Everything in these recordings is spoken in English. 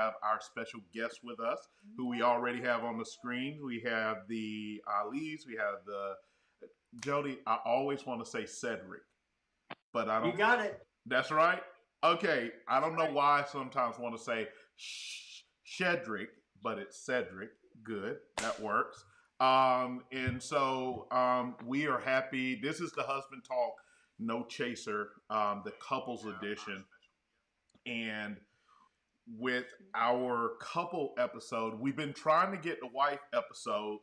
have our special guest with us, who we already have on the screen. We have the Ali's, we have the Jody. I always want to say Cedric, but I You don't. got it. That's right. Okay, I don't know why I sometimes want to say Shedrick, but it's Cedric. Good, that works. And so we are happy. This is the husband talk, no chaser, the couples edition, and with our couple episode, we've been trying to get the wife episode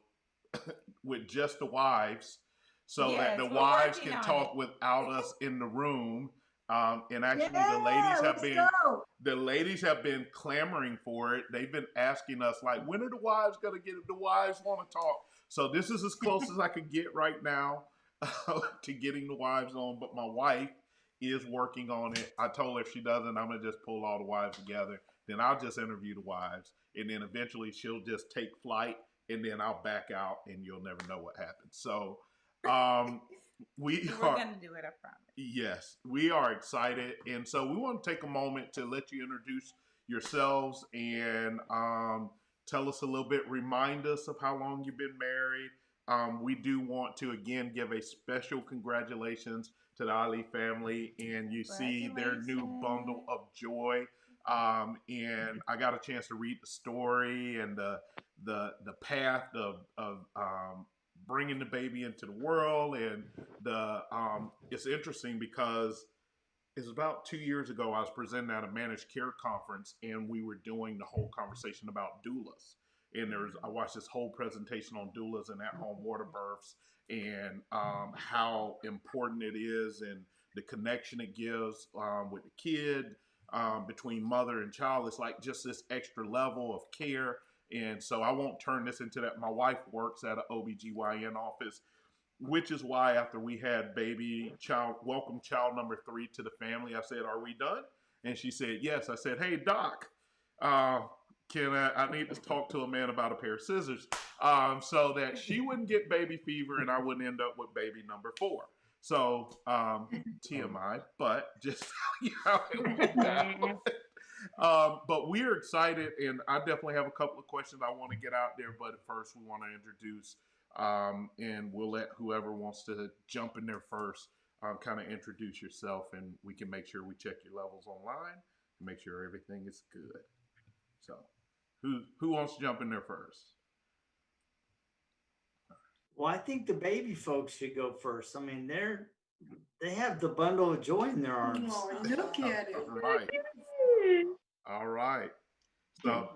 with just the wives so that Yes, the we're wives working can on talk it. without us in the room. And actually, Yeah, let's go. the ladies have been clamoring for it. They've been asking us like, when are the wives gonna get it? The wives want to talk. So this is as close as I can get right now to getting the wives on. But my wife is working on it. I told her if she doesn't, I'm gonna just pull all the wives together. Then I'll just interview the wives, and then eventually she'll just take flight, and then I'll back out, and you'll never know what happens. So we We're are. gonna do it, I promise. Yes, we are excited. And so we want to take a moment to let you introduce yourselves and tell us a little bit, remind us of how long you've been married. We do want to, again, give a special congratulations to the Ali family. And you see their new bundle of joy. And I got a chance to read the story and the path of bringing the baby into the world, and the it's interesting because it's about 2 years ago I was presenting at a managed care conference, and we were doing the whole conversation about doulas, and I watched this whole presentation on doulas and at-home water births, and how important it is, and the connection it gives with the kid, between mother and child. It's like just this extra level of care. And so I won't turn this into that. My wife works at an OBGYN office, which is why after we had welcome child number 3 to the family, I said, are we done? And she said, yes. I said, hey, doc, I need to talk to a man about a pair of scissors, so that she wouldn't get baby fever and I wouldn't end up with baby number 4. So TMI, but just how it went down. But we're excited, and I definitely have a couple of questions I want to get out there. But first, we want to introduce, and we'll let whoever wants to jump in there first kind of introduce yourself, and we can make sure we check your levels online and make sure everything is good. So, who wants to jump in there first? Well, I think the baby folks should go first. I mean, they have the bundle of joy in their arms. Oh, look at it. Right. All right. So,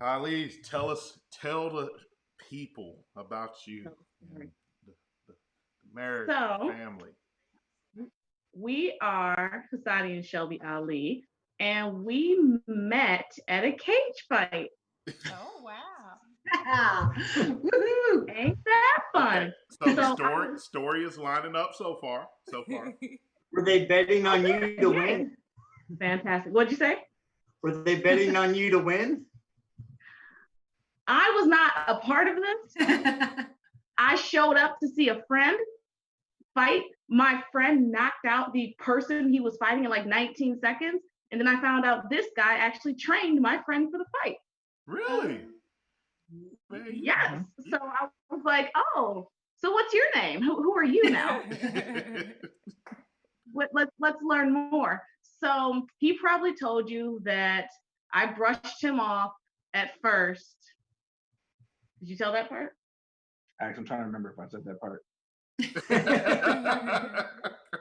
Ali, tell the people about you, and the marriage, the family. We are Hassani and Shelby Ali, and we met at a cage fight. Oh wow. Woohoo. Ain't that fun? Okay. So the story is lining up so far. Were they betting on you to win? Fantastic. What'd you say? Were they betting on you to win? I was not a part of this. I showed up to see a friend fight. My friend knocked out the person he was fighting in like 19 seconds. And then I found out this guy actually trained my friend for the fight. Really? Yes. So I was like, oh, so what's your name? Who are you now? Let's learn more. So he probably told you that I brushed him off at first. Did you tell that part? Actually, I'm trying to remember if I said that part.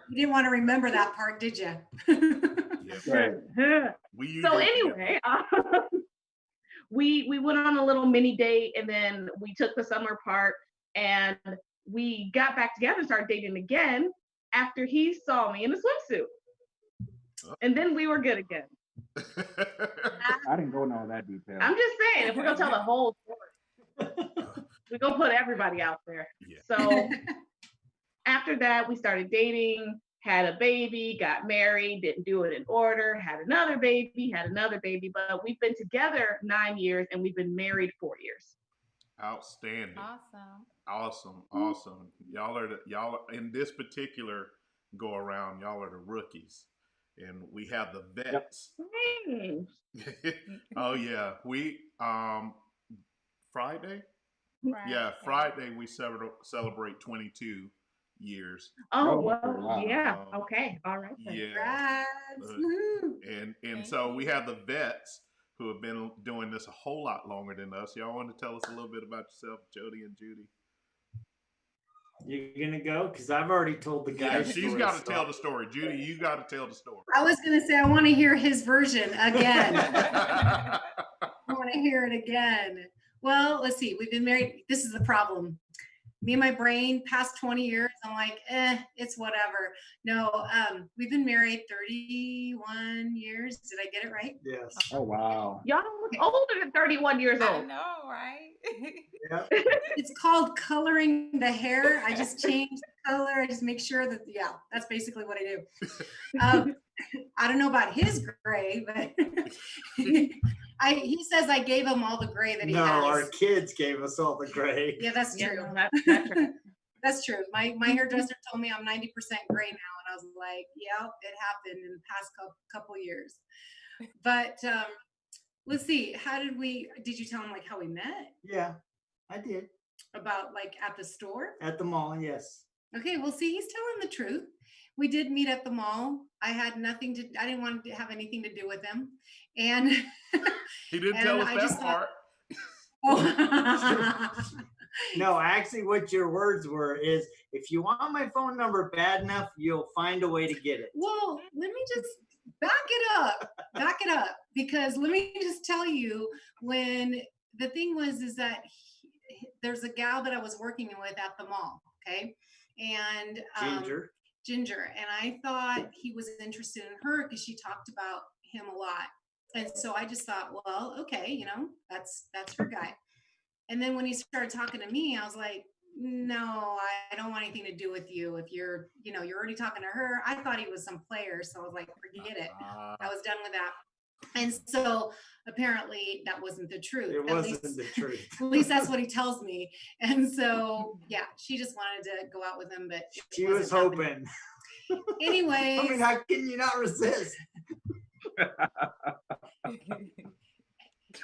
You didn't want to remember that part, did you? Yes. Right. So anyway, we went on a little mini date, and then we took the summer apart, and we got back together and started dating again after he saw me in a swimsuit. And then we were good again. I didn't go into all that detail. I'm just saying, if we're gonna tell the whole story, we're gonna put everybody out there. Yeah. So after that, we started dating, had a baby, got married, didn't do it in order, had another baby, but we've been together 9 years and we've been married 4 years. Outstanding. Awesome. Y'all are in this particular go around, y'all are the rookies. and we have the vets. Hey. Oh yeah, we Friday. Right. Yeah, Friday we celebrate 22 years. Oh, Oh, well, wow. yeah. Okay. All right. then. Yeah, Congrats. uh, Woo. and Thank so we you. have the vets who have been doing this a whole lot longer than us. Y'all want to tell us a little bit about yourself, Jody and Judy? You gonna go? Because I've already told the Yeah, guys. she's got to tell the story. Judy, you got to tell the story. I was gonna say, I want to hear his version again. I want to hear it again. Well, let's see. We've been married. This is the problem. Me and my brain, past 20 years, I'm like, it's whatever. No, we've been married 31 years. Did I get it right? Yes. Oh, wow. Y'all look older than 31 years I old. know, right? Yep. It's called coloring the hair. I just change the color. I just make sure that, yeah, that's basically what I do. I don't know about his gray, but he says I gave him all the gray that he No, has. our kids gave us all the gray. Yeah, that's Yeah, true. no, that's right. That's true. My hairdresser told me I'm 90% gray now, and I was like, yeah, it happened in the past couple years. But let's see. Did you tell him like how we met? Yeah, I did. About like at the store? At the mall, yes. Okay, well, see, he's telling the truth. We did meet at the mall. I didn't want to have anything to do with him. And He didn't And tell us I that just thought- part. oh. No, actually, what your words were is, if you want my phone number bad enough, you'll find a way to get it. Well, let me just back it up, because let me just tell you, when the thing is that there's a gal that I was working with at the mall, okay, and Ginger, and I thought he was interested in her because she talked about him a lot, and so I just thought, well, okay, that's her guy. And then when he started talking to me, I was like, no, I don't want anything to do with you. If you're already talking to her. I thought he was some player, so I was like, forget it. I was done with that. And so apparently that wasn't the truth. It wasn't the truth. At least that's what he tells me. And so, yeah, she just wanted to go out with him, but She was hoping. Anyways. I mean, how can you not resist?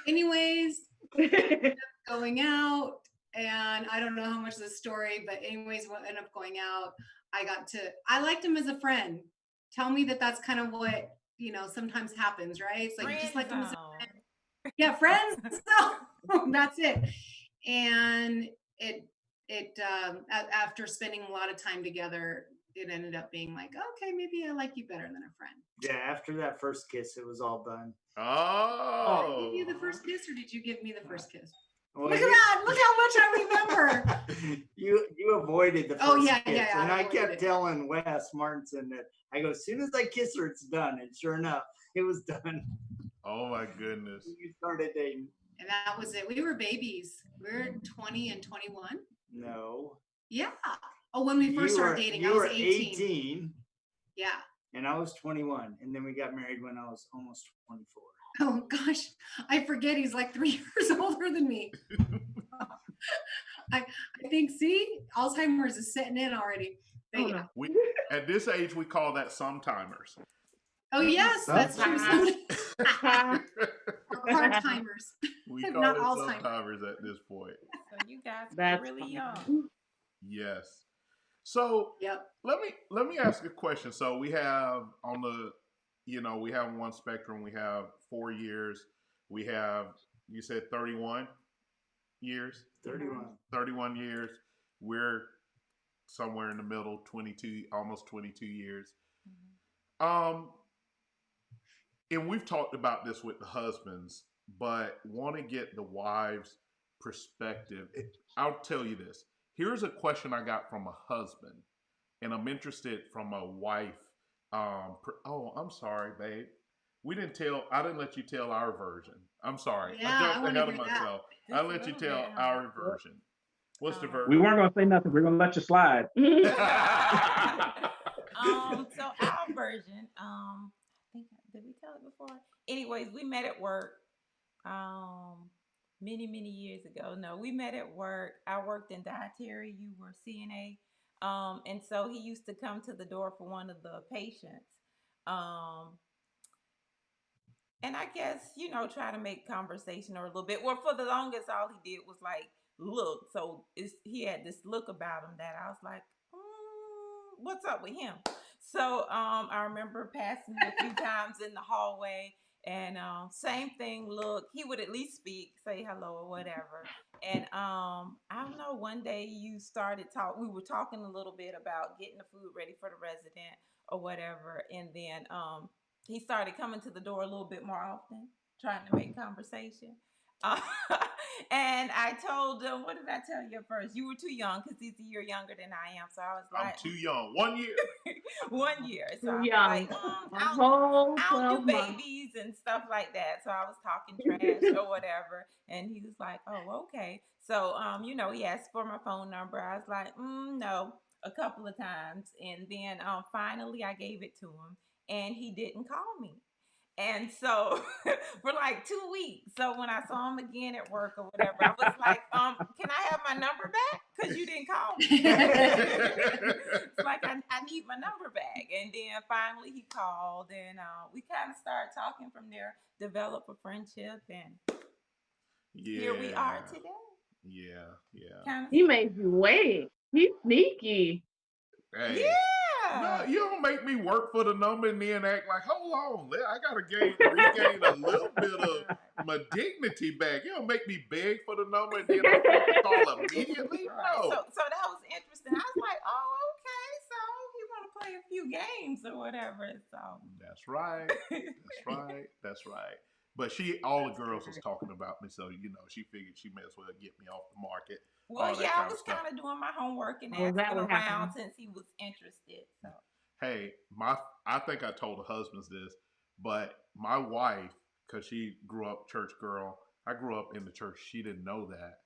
Anyways, going out, and I don't know how much of the story, but anyways, what ended up going out, I liked him as a friend. Tell me that that's kind of what, sometimes happens, right? It's like, you just like him as a friend. Yeah, friends. So that's it. And after spending a lot of time together, it ended up being like, okay, maybe I like you better than a friend. Yeah, after that first kiss, it was all done. Oh. Did I give you the first kiss, or did you give me the first kiss? Well, Look at that! Look how much I remember. You avoided the first kiss, yeah, and I avoided kept it. telling Wes Martinson that I go, as soon as I kiss her, it's done. And sure enough, it was done. Oh my goodness. You started dating. And that was it. We were babies. We were 20 and 21. No. Yeah. Oh, when we first started dating, I was 18. Yeah. And I was 21. And then we got married when I was almost 24. Oh gosh, I forget he's like 3 years older than me. I think, see, Alzheimer's is setting in already. But yeah. At this age, we call that sometimers. Oh yes, that's true. Hard timers. We call Not it Alzheimer's. sometimers at this point. So you guys were That's really funny. young. Yes. So Yep. let me ask a question. So we have on the, we have one spectrum. We have 4 years. We have, you said 31 years. 31. 31 years. We're somewhere in the middle, 22, almost 22 years. And we've talked about this with the husbands, but want to get the wives' perspective. I'll tell you this. Here's a question I got from a husband, and I'm interested from a wife. I'm sorry, babe. I didn't let you tell our version. I'm sorry. Yeah, I jumped wanna ahead of hear that. myself. I Just a let you little tell bit, huh? our version. What's the We version? weren't going to say nothing. We're going to let you slide. So our version, I think, did we tell it before? Anyways, we met at work many, many years ago. No, we met at work. I worked in dietary. You were CNA. And so he used to come to the door for one of the patients. And I guess, try to make conversation or a little bit. Well, for the longest, all he did was like look. So he had this look about him that I was like, what's up with him? So I remember passing him a few times in the hallway, and same thing. Look, he would at least speak, say hello or whatever. And I don't know. One day you started talk. We were talking a little bit about getting the food ready for the resident or whatever, and then he started coming to the door a little bit more often, trying to make conversation. And I told him, what did I tell you at first? You were too young because he's a year younger than I am. So I was like, I'm too young. 1 year. 1 year. So I Too was young. like, A I whole don't 12 do months. babies and stuff like that. So I was talking trash or whatever. And he was like, oh, okay. So, he asked for my phone number. I was like, no, a couple of times. And then finally I gave it to him, and he didn't call me. And so for like 2 weeks. So when I saw him again at work or whatever, I was like, can I have my number back? Because you didn't call me. It's like, I need my number back. And then finally he called, and we kind of started talking from there, develop a friendship, and here we are today. Yeah. He made you wait. He's sneaky. Hey. Yeah. No, you don't make me work for the number and then act like, hold on, I gotta regain a little bit of my dignity back. You don't make me beg for the number and then I'm supposed to call immediately. Right. No. So that was interesting. I was like, oh, okay, so you want to play a few games or whatever. So That's right. That's right. But all the girls was talking about me, so she figured she may as well get me off the market. Well, yeah, I was kind of doing my homework and Oh, that asking would around happen. since he was interested. So Hey, I think I told the husbands this, but my wife, because she grew up church girl, I grew up in the church. She didn't know that.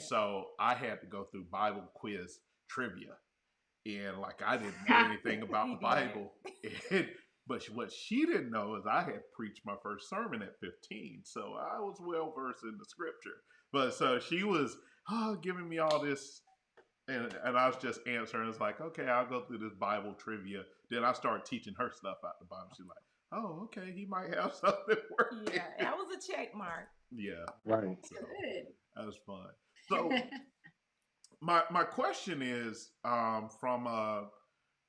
So I had to go through Bible quiz trivia. And like I didn't know anything about the Bible. But what she didn't know is I had preached my first sermon at 15. So I was well versed in the scripture. But so she was giving me all this. And I was just answering. It's like, okay, I'll go through this Bible trivia. Then I started teaching her stuff out the Bible. She's like, oh, okay, he might have something working. yeah, that was a check mark. Yeah. Right. So Good. that was fun. So my question is from a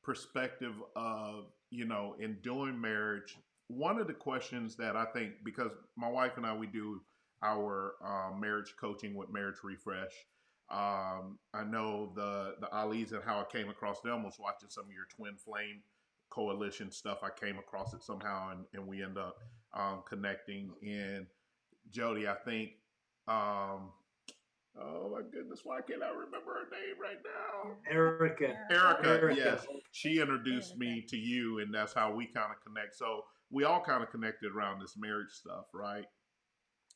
perspective of, in doing marriage, one of the questions that I think, because my wife and I, we do our marriage coaching with Marriage Refresh. I know the Ali's and how I came across them was watching some of your Twin Flame Coalition stuff. I came across it somehow, and we end up connecting. And Jody, I think, oh my goodness, why can't I remember her name right now? Erica, yes. She introduced me to you, and that's how we kind of connect. So we all kind of connected around this marriage stuff, right?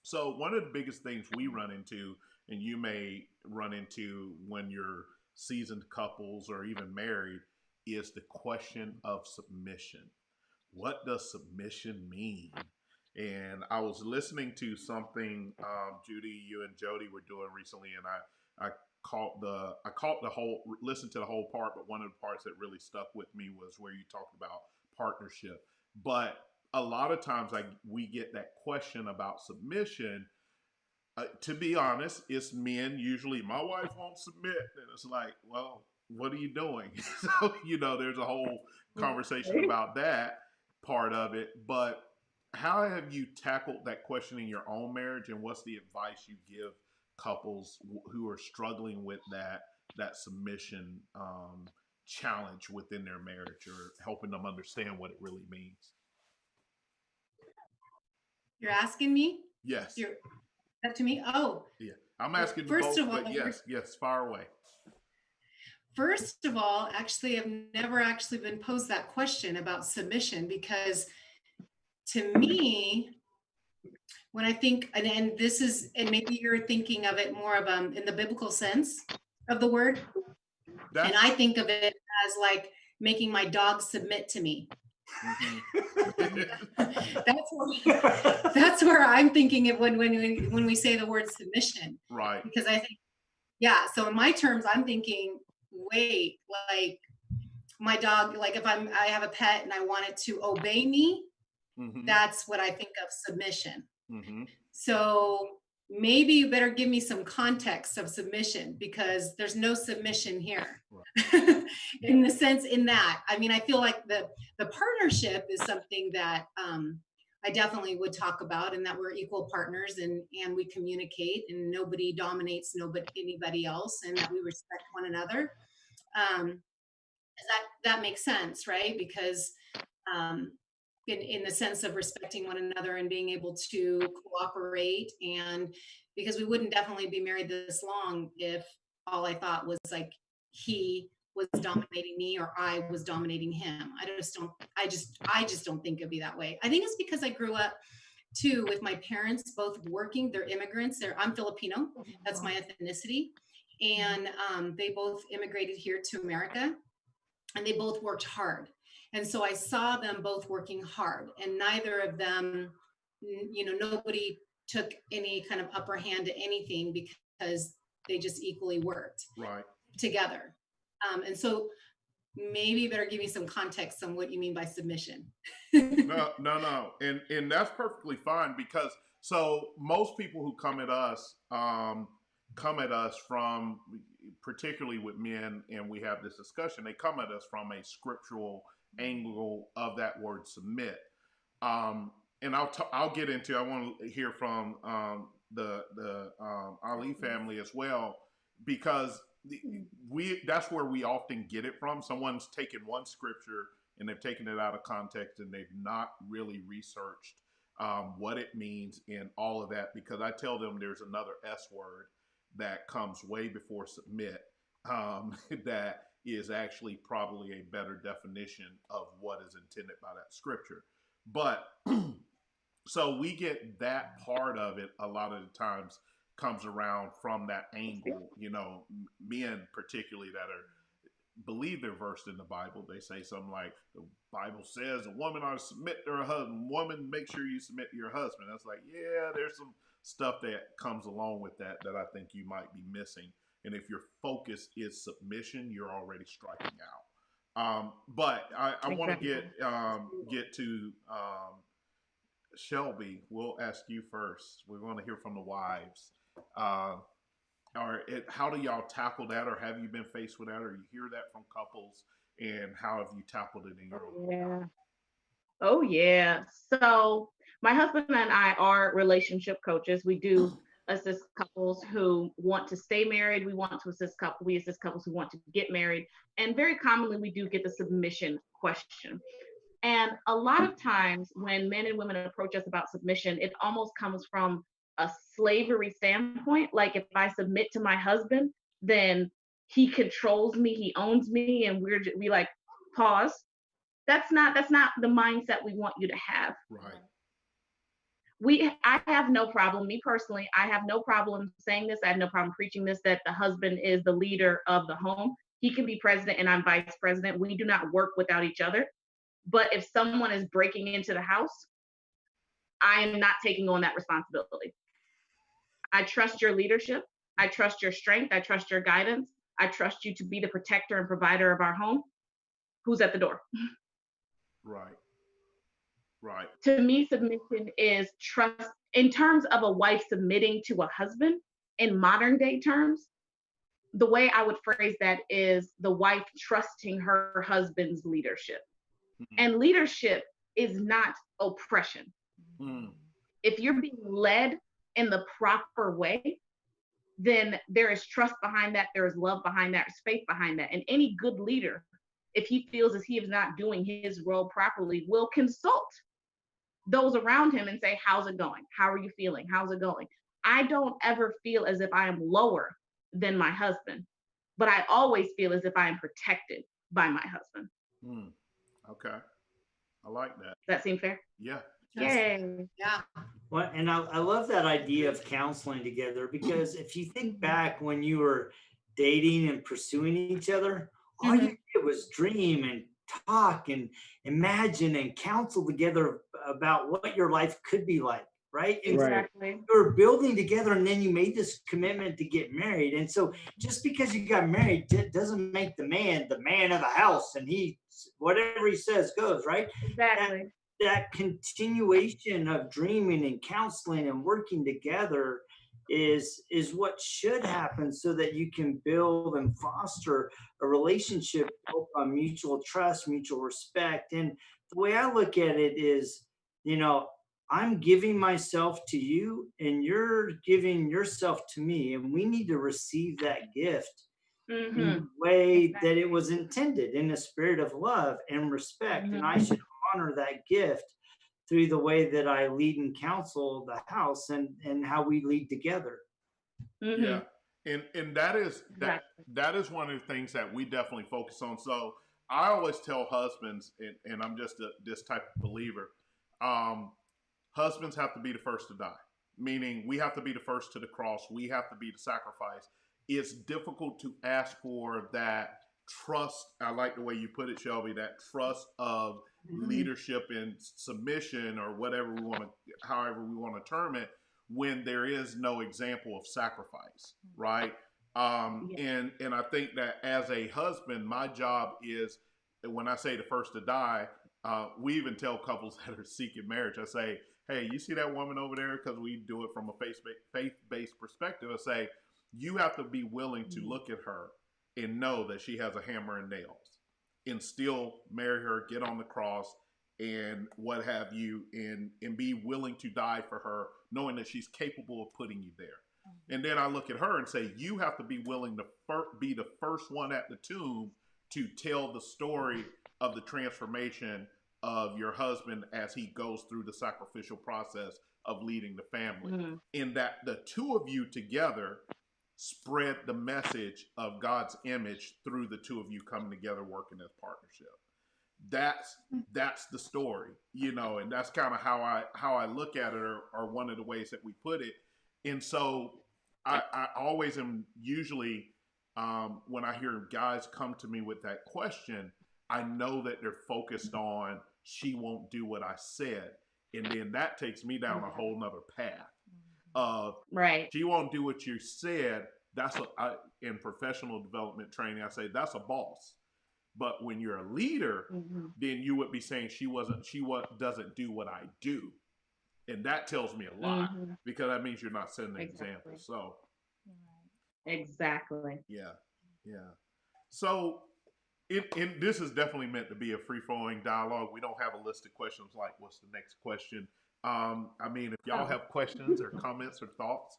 So one of the biggest things we run into, and you may run into when you're seasoned couples or even married, is the question of submission. What does submission mean? And I was listening to something Judy, you and Jody were doing recently, and I listened to the whole part, but one of the parts that really stuck with me was where you talked about partnership. But a lot of times we get that question about submission. To be honest, it's men usually. My wife won't submit, and it's like, well, what are you doing? So there's a whole conversation about that part of it. But how have you tackled that question in your own marriage, and what's the advice you give couples who are struggling with that submission challenge within their marriage, or helping them understand what it really means? You're asking me? Yes. That to me? Oh. Yeah. I'm asking First both, of all, but yes, far away. First of all, actually, I've never actually been posed that question about submission, because to me, when I think, and this is, and maybe you're thinking of it more of in the biblical sense of the word, and I think of it as like making my dog submit to me. That's where I'm thinking of when we say the word submission, right? Because I think, so in my terms, I'm thinking, wait, like my dog, like if I have a pet and I want it to obey me, Mm-hmm. that's what I think of submission. Mm-hmm. So maybe you better give me some context of submission, because there's no submission here. Right. In the sense, in that, I mean, I feel like the partnership is something that I definitely would talk about, and that we're equal partners, and we communicate, and nobody dominates anybody else, and that we respect one another. That makes sense, right? Because in the sense of respecting one another and being able to cooperate, and because we wouldn't definitely be married this long if all I thought was like he was dominating me or I was dominating him. I just don't think it'd be that way. I think it's because I grew up too with my parents both working. They're immigrants. I'm Filipino. That's my ethnicity. And they both immigrated here to America, and they both worked hard. And so I saw them both working hard, and neither of them, nobody took any kind of upper hand to anything, because they just equally worked together. And so maybe you better give me some context on what you mean by submission. No. And that's perfectly fine, because so most people who come at us from, particularly with men, and we have this discussion, they come at us from a scriptural angle of that word submit. And I'll get into, I want to hear from the Ali family as well, because that's where we often get it from. Someone's taken one scripture and they've taken it out of context, and they've not really researched what it means and all of that, because I tell them there's another S word that comes way before submit, that is actually probably a better definition of what is intended by that scripture. But so we get that part of it a lot of the times comes around from that angle. Men particularly that believe they're versed in the Bible, they say something like, the Bible says a woman ought to submit to her husband. Woman, make sure you submit to your husband. That's like, yeah, there's some stuff that comes along with that I think you might be missing. And if your focus is submission, you're already striking out. But I want to get to Shelby. We'll ask you first. We're going to hear from the wives. How do y'all tackle that, or have you been faced with that, or you hear that from couples, and how have you tackled it in your own? Yeah. Oh yeah. So my husband and I are relationship coaches. We do assist couples who want to stay married. We assist couples who want to get married. And very commonly we do get the submission question. And a lot of times when men and women approach us about submission, it almost comes from a slavery standpoint. Like, if I submit to my husband, then he controls me, he owns me, and we like, pause. That's not the mindset we want you to have. Right. I have no problem, me personally, I have no problem saying this. I have no problem preaching this, that the husband is the leader of the home. He can be president and I'm vice president. We do not work without each other. But if someone is breaking into the house, I am not taking on that responsibility. I trust your leadership. I trust your strength. I trust your guidance. I trust you to be the protector and provider of our home. Who's at the door? Right. Right. To me, submission is trust. In terms of a wife submitting to a husband, in modern day terms, the way I would phrase that is the wife trusting her husband's leadership. Mm-hmm. And leadership is not oppression. Mm-hmm. If you're being led in the proper way, then there is trust behind that, there is love behind that, there's faith behind that. And any good leader, if he feels as he is not doing his role properly, will consult those around him and say, how's it going? How are you feeling? How's it going? I don't ever feel as if I am lower than my husband, but I always feel as if I am protected by my husband. Mm. Okay. I like that. Does that seem fair? Yeah. Yay. Yeah. Well, and I love that idea of counseling together, because if you think back when you were dating and pursuing each other, all you did was dream and talk and imagine and counsel together about what your life could be like, right? And Exactly. you were building together, and then you made this commitment to get married. And so just because you got married doesn't make the man of the house, and he, whatever he says goes, right? Exactly. That continuation of dreaming and counseling and working together is what should happen, so that you can build and foster a relationship built on mutual trust, mutual respect. And the way I look at it is, I'm giving myself to you and you're giving yourself to me, and we need to receive that gift in the way that it was intended, in a spirit of love and respect. And I should honor that gift through the way that I lead and counsel the house, and how we lead together. Yeah. And that is that is one of the things that we definitely focus on. So I always tell husbands, and I'm just this type of believer, husbands have to be the first to die, meaning we have to be the first to the cross. We have to be the sacrifice. It's difficult to ask for that trust. I like the way you put it, Shelby, that trust of leadership and submission, or whatever however we want to term it, when there is no example of sacrifice, right? And I think that as a husband, my job is, when I say the first to die, we even tell couples that are seeking marriage, I say, hey, you see that woman over there? Because we do it from a faith-based perspective. I say, you have to be willing to look at her and know that she has a hammer and nails, and still marry her, get on the cross, and what have you, and be willing to die for her, knowing that she's capable of putting you there. And then I look at her and say, you have to be willing to be the first one at the tomb to tell the story of the transformation of your husband as he goes through the sacrificial process of leading the family. And that the two of you together spread the message of God's image through the two of you coming together, working as partnership. That's the story, and that's kind of how I look at it, or one of the ways that we put it. And so I always am usually, when I hear guys come to me with that question, I know that they're focused on, she won't do what I said. And then that takes me down a whole nother path of, she won't do what you said. That's in professional development training, I say that's a boss. But when you're a leader, then you would be saying she doesn't do what I do. And that tells me a lot, because that means you're not setting an example. So exactly. Yeah. So this is definitely meant to be a free-flowing dialogue. We don't have a list of questions like, what's the next question? If y'all have questions or comments or thoughts,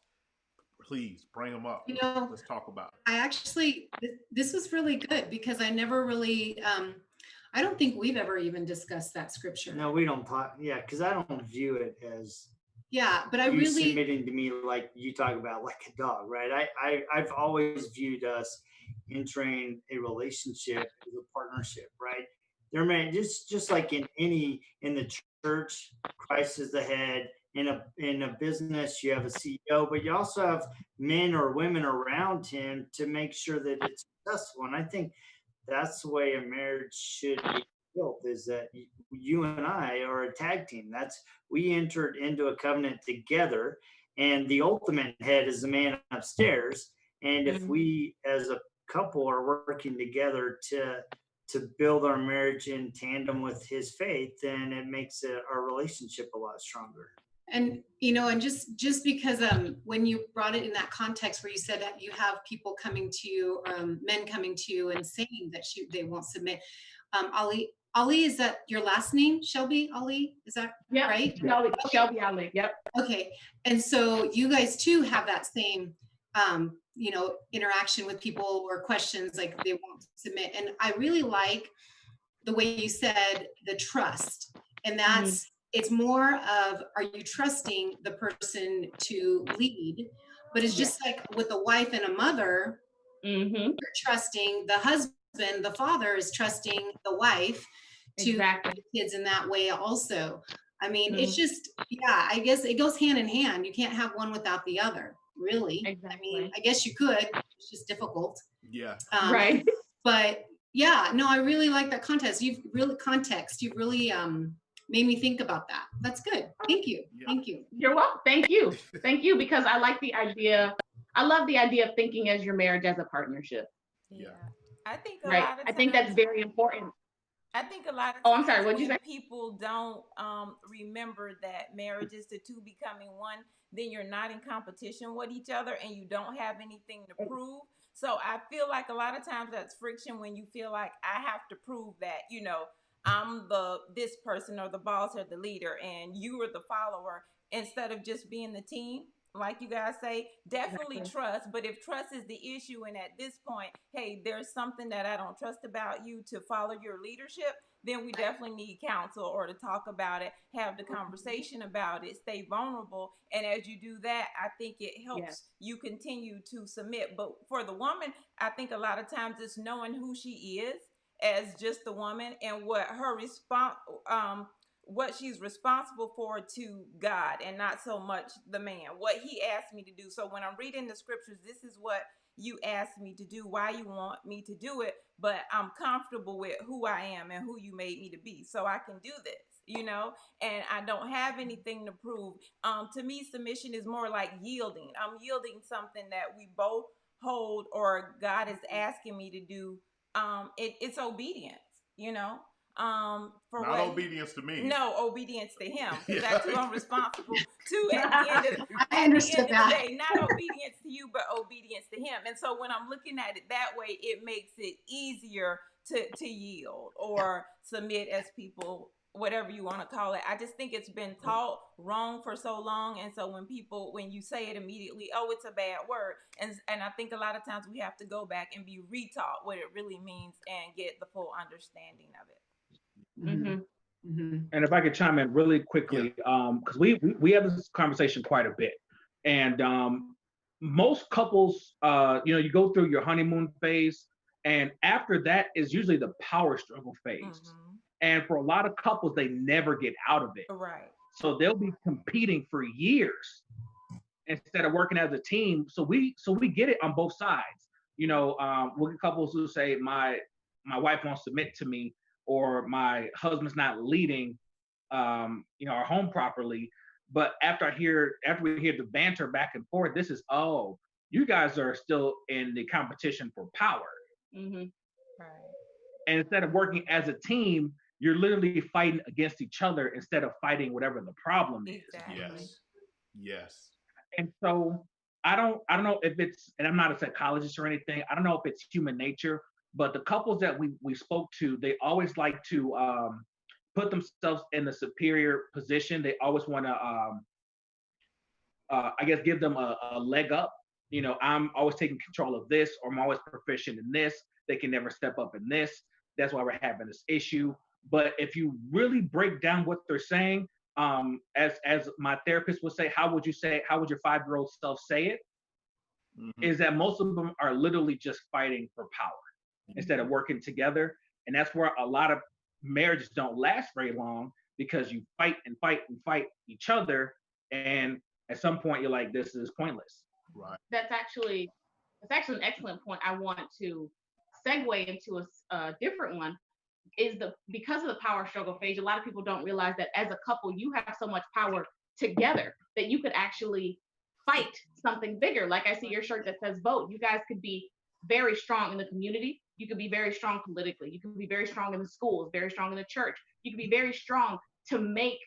please bring them up. Let's talk about it. I actually, this was really good, because I never really, I don't think we've ever even discussed that scripture. No, we don't talk. Yeah, because I don't view it as but I you really submitting to me like you talk about, like a dog, right? I've always viewed us entering a relationship as a partnership, right? They're meant just like in the church, Christ is the head. In a business, you have a CEO, but you also have men or women around him to make sure that it's successful. And I think that's the way a marriage should be built, is that you and I are a tag team. We entered into a covenant together, and the ultimate head is the man upstairs. And if we as a couple are working together to build our marriage in tandem with his faith, then it makes our relationship a lot stronger. And and just because when you brought it in that context where you said that you have people coming to you, men coming to you and saying that they won't submit, Ali, is that your last name? Shelby Ali, is that right? Shelby Ali. Yep. Okay, and so you guys too have that same interaction with people, or questions like they won't submit. And I really like the way you said the trust, and that's. It's more of, are you trusting the person to lead? But it's just like with a wife and a mother, you're trusting the husband, the father is trusting the wife to lead the kids in that way also. I mean, it's just, I guess it goes hand in hand. You can't have one without the other, really. Exactly. I mean, I guess you could, it's just difficult. Yeah. But yeah, no, I really like that context. You've really made me think about that. That's good. Thank you. Yeah. Thank you. You're welcome. Thank you. Thank you, because I like the idea. I love the idea of thinking as your marriage as a partnership, Yeah. I think a right? lot of I think that's times very important. I think a lot of Oh, I'm sorry, times what'd you when say? people don't remember that marriage is the two becoming one, then you're not in competition with each other and you don't have anything to prove. So I feel like a lot of times that's friction when you feel like I have to prove that, you know, I'm the this person or the boss or the leader and you are the follower instead of just being the team. Like you guys say, definitely Exactly. trust. But if trust is the issue, and at this point, hey, there's something that I don't trust about you to follow your leadership, then we definitely need counsel or to talk about it, have the conversation about it, stay vulnerable. And as you do that, I think it helps Yes. you continue to submit. But for the woman, I think a lot of times it's knowing who she is as just the woman and what her response, what she's responsible for to God and not so much the man, what he asked me to do. So when I'm reading the scriptures, this is what you asked me to do, why you want me to do it, but I'm comfortable with who I am and who you made me to be. So I can do this, you know, and I don't have anything to prove. To me, submission is more like yielding. I'm yielding something that we both hold or God is asking me to do. It's obedience, you know. For Not what obedience to me. no obedience to him, because Yeah. that's who I'm responsible to at the end of I at the understood end of that. the day. Not obedience to you, but obedience to him. And so when I'm looking at it that way, it makes it easier to yield or submit, as people, whatever you want to call it. I just think it's been taught wrong for so long, and so when you say it immediately, oh, it's a bad word, and I think a lot of times we have to go back and be retaught what it really means and get the full understanding of it. Mhm. And if I could chime in really quickly, because we have this conversation quite a bit, and most couples, you go through your honeymoon phase, and after that is usually the power struggle phase. And for a lot of couples, they never get out of it. Right. So they'll be competing for years instead of working as a team. So we get it on both sides. We'll get couples who say my wife won't submit to me, or my husband's not leading our home properly. But after we hear the banter back and forth, this is, oh, you guys are still in the competition for power. Mhm. Right. And instead of working as a team, you're literally fighting against each other instead of fighting whatever the problem is. Exactly. Yes. And so I don't know if it's, and I'm not a psychologist or anything, I don't know if it's human nature, but the couples that we spoke to, they always like to put themselves in a superior position. They always want to, I guess, give them a leg up. I'm always taking control of this, or I'm always proficient in this. They can never step up in this. That's why we're having this issue. But if you really break down what they're saying, as my therapist would say, how would your 5-year-old self say it? Is that most of them are literally just fighting for power instead of working together. And that's where a lot of marriages don't last very long, because you fight and fight and fight each other. And at some point you're like, this is pointless. Right. That's actually an excellent point. I want to segue into a different one. Because of the power struggle phase, a lot of people don't realize that as a couple, you have so much power together that you could actually fight something bigger. Like, I see your shirt that says vote. You guys could be very strong in the community. You could be very strong politically. You could be very strong in the schools, very strong in the church. You could be very strong to make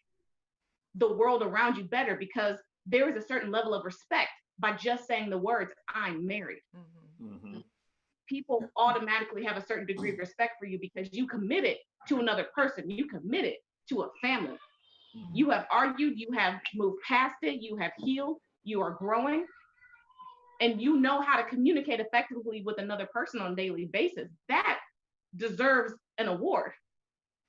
the world around you better, because there is a certain level of respect by just saying the words, I'm married. People automatically have a certain degree of respect for you because you committed to another person. You committed to a family. You have argued, you have moved past it, you have healed, you are growing, and you know how to communicate effectively with another person on a daily basis. That deserves an award.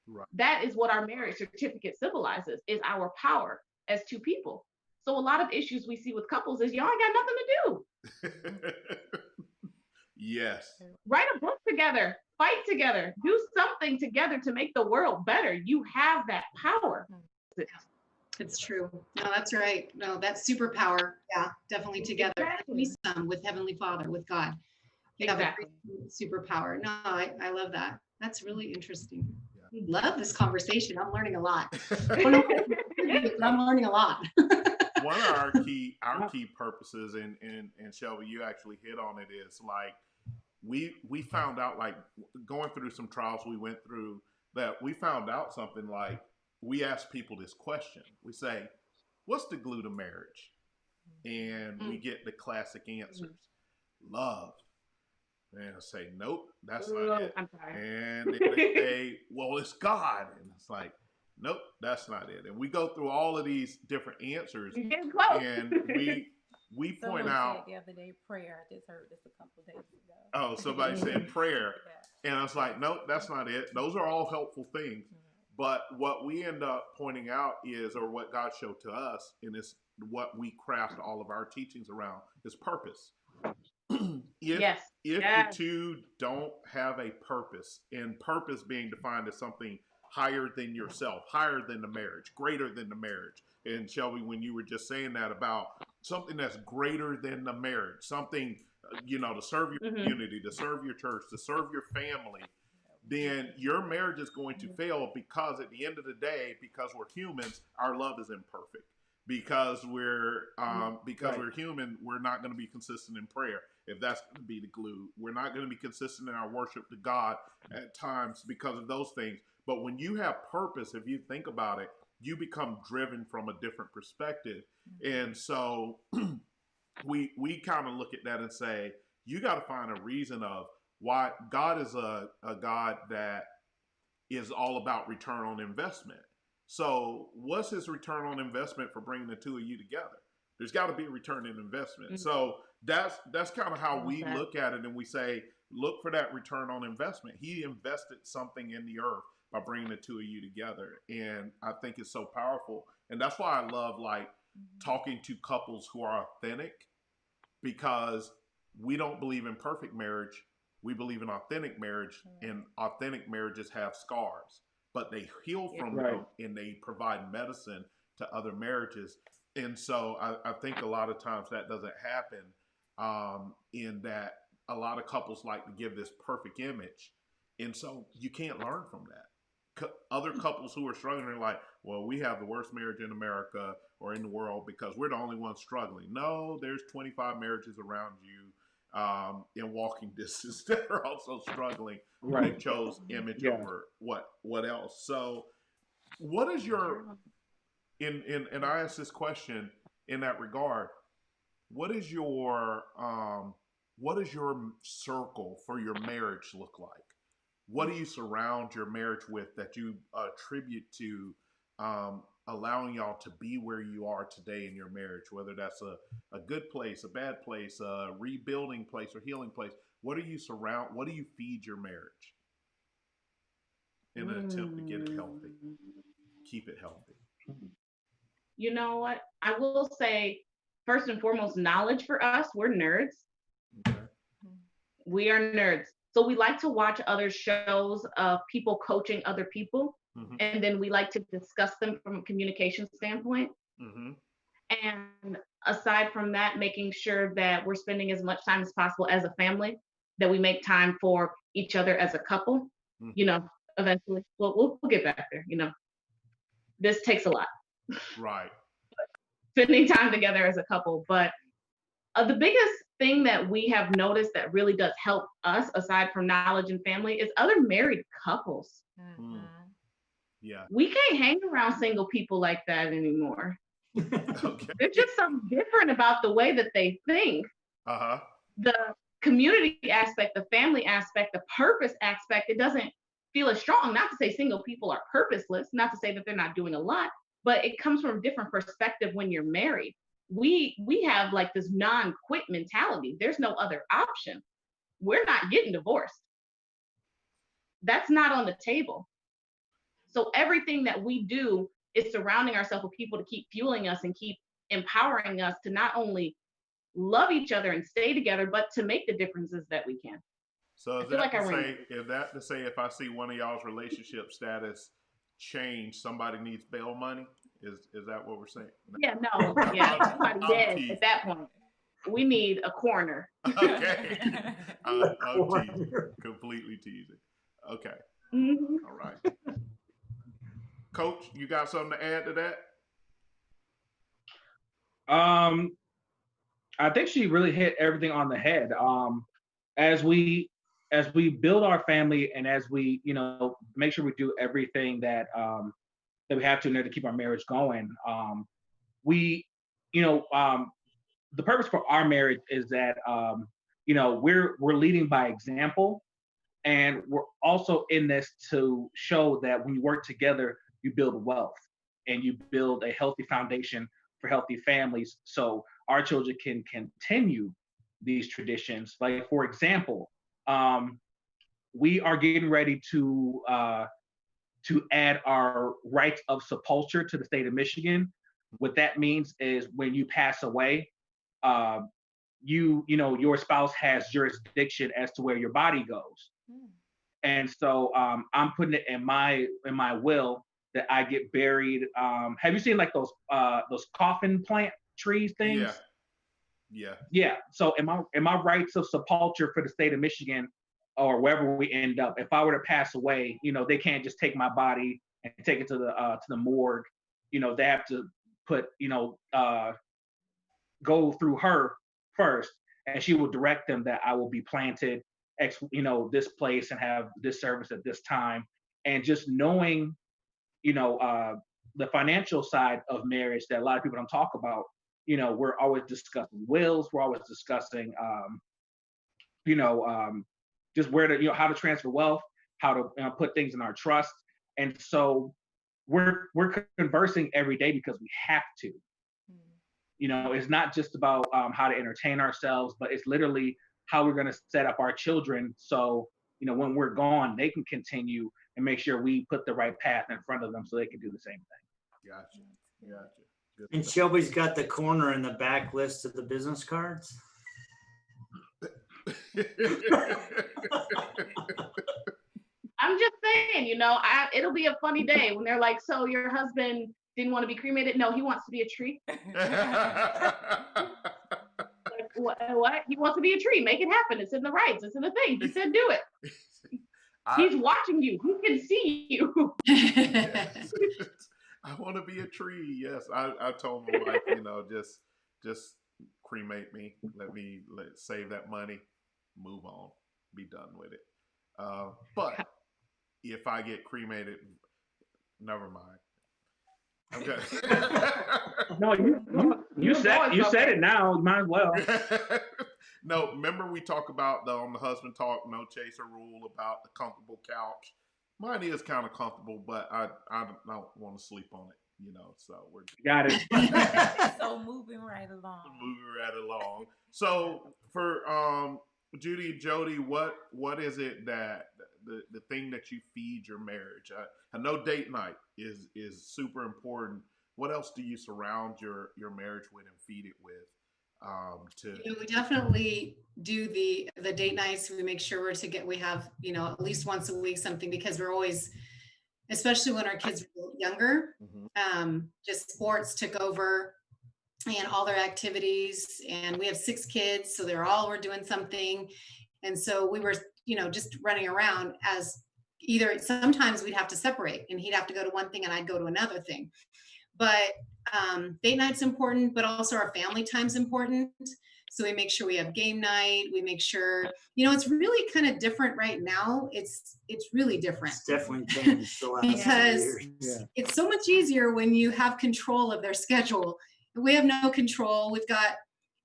Right. That is what our marriage certificate symbolizes, is our power as two people. So a lot of issues we see with couples is y'all ain't got nothing to do. Yes. Write a book together, fight together, do something together to make the world better. You have that power. It's true. No, that's right. No, that's superpower. Yeah, definitely together. Exactly. Some with Heavenly Father, with God. You have a great superpower. No, I love that. That's really interesting. Yeah. Love this conversation. I'm learning a lot. I'm learning a lot. One of our key purposes, and Shelby, you actually hit on it, is like we found out, like going through some trials we went through, that we found out something like, we ask people this question. We say, what's the glue to marriage? And we get the classic answers. Love. And I say, nope, that's not it. I'm sorry. And they say, well, it's God. And it's like, nope, that's not it. And we go through all of these different answers, and we point out. The other day, prayer. I just heard this a couple of days ago. Oh, somebody said prayer, and I was like, nope, that's not it. Those are all helpful things, but what we end up pointing out is, or what God showed to us, and it's what we craft all of our teachings around, is purpose. If the two don't have a purpose, and purpose being defined as something higher than yourself, higher than the marriage, greater than the marriage. And Shelby, when you were just saying that about something that's greater than the marriage, something, to serve your community, to serve your church, to serve your family, then your marriage is going to fail, because at the end of the day, because we're humans, our love is imperfect. Because we're human, we're not going to be consistent in prayer, if that's going to be the glue. We're not going to be consistent in our worship to God at times because of those things. But when you have purpose, if you think about it, you become driven from a different perspective. And so we kind of look at that and say, you got to find a reason of why. God is a God that is all about return on investment. So what's his return on investment for bringing the two of you together? There's got to be a return on investment. So that's kind of how we look at it, and we say, look for that return on investment. He invested something in the earth by bringing the two of you together, and I think it's so powerful. And that's why I love talking to couples who are authentic, because we don't believe in perfect marriage. We believe in authentic marriage, and authentic marriages have scars, but they heal from them, and they provide medicine to other marriages. And so I think a lot of times that doesn't happen, in that a lot of couples like to give this perfect image. And so you can't learn from that. Other couples who are struggling are like, well, we have the worst marriage in America or in the world because we're the only ones struggling. No, there's 25 marriages around you in walking distance that are also struggling. They chose image over what else. So what is your, and I ask this question in that regard, what is your circle for your marriage look like? What do you surround your marriage with that you attribute to allowing y'all to be where you are today in your marriage, whether that's a good place, a bad place, a rebuilding place, or healing place? What do you feed your marriage in an attempt to get it healthy, keep it healthy? You know what? I will say, first and foremost, knowledge for us. We're nerds. Okay. We are nerds. So we like to watch other shows of people coaching other people. And then we like to discuss them from a communication standpoint. And aside from that, making sure that we're spending as much time as possible as a family, that we make time for each other as a couple. Eventually we'll get back there. This takes a lot. Right. Spending time together as a couple. But the biggest thing that we have noticed that really does help us, aside from knowledge and family, is other married couples. Yeah. We can't hang around single people like that anymore. Okay. There's just something different about the way that they think. The community aspect, the family aspect, the purpose aspect, it doesn't feel as strong. Not to say single people are purposeless, not to say that they're not doing a lot, but it comes from a different perspective when you're married. We have like this non-quit mentality. There's no other option. We're not getting divorced. That's not on the table. So everything that we do is surrounding ourselves with people to keep fueling us and keep empowering us to not only love each other and stay together, but to make the differences that we can. So is that to say if I see one of y'all's relationship status change, somebody needs bail money? Is that what we're saying? Yeah, no. Yeah, somebody dead at that point. We need a coroner. Okay. I'm teasing. Completely teasing. Okay. Mhm. All right. Coach, you got something to add to that? I think she really hit everything on the head. As we as we build our family and as we, make sure we do everything that we have to in order to keep our marriage going. We, you know, the purpose for our marriage is that we're leading by example, and we're also in this to show that when you work together, you build wealth and you build a healthy foundation for healthy families. So our children can continue these traditions. Like for example, we are getting ready to add our rights of sepulture to the state of Michigan. What that means is when you pass away, uh, your spouse has jurisdiction as to where your body goes. And so I'm putting it in my will that I get buried. Have you seen like those coffin plant trees things? Yeah. So in my rights of sepulture for the state of Michigan, or wherever we end up, if I were to pass away, they can't just take my body and take it to the morgue. They have to put go through her first, and she will direct them that I will be planted this place and have this service at this time. And just knowing the financial side of marriage that a lot of people don't talk about. We're always discussing wills. We're always discussing just where to how to transfer wealth, how to put things in our trust. And so we're conversing every day because we have to. It's not just about how to entertain ourselves, but it's literally how we're going to set up our children so when we're gone, they can continue and make sure we put the right path in front of them so they can do the same thing. Gotcha. Good And stuff. Shelby's got the corner in the back list of the business cards. I'm just saying, it'll be a funny day when they're like, so your husband didn't want to be cremated? No, he wants to be a tree. Like, what? He wants to be a tree. Make it happen. It's in the rights. It's in the thing. He said do it. He's watching you. He can see you. Yes. I want to be a tree. Yes. I told my wife, just cremate me. Let's save that money, move on, be done with it. But if I get cremated, never mind. Okay. No, you said it now. You might as well. No, remember we talk about on the husband talk, no chaser rule about the comfortable couch. Mine is kind of comfortable, but I don't want to sleep on it, so we're got it. So moving right along. So for Judy, Jody, what is it that the thing that you feed your marriage? I know date night is super important. What else do you surround your marriage with and feed it with? We definitely do the date nights. We make sure we have at least once a week something, because we're always, especially when our kids were younger, just sports took over and all their activities, and we have 6 kids, so we're doing something. And so we were just running around, as either sometimes we'd have to separate and he'd have to go to one thing and I'd go to another thing. But date night's important, but also our family time's important. So we make sure we have game night. We make sure, it's really kind of different right now. It's really different. It's definitely changed the last because years. It's so much easier when you have control of their schedule. We have no control. We've got,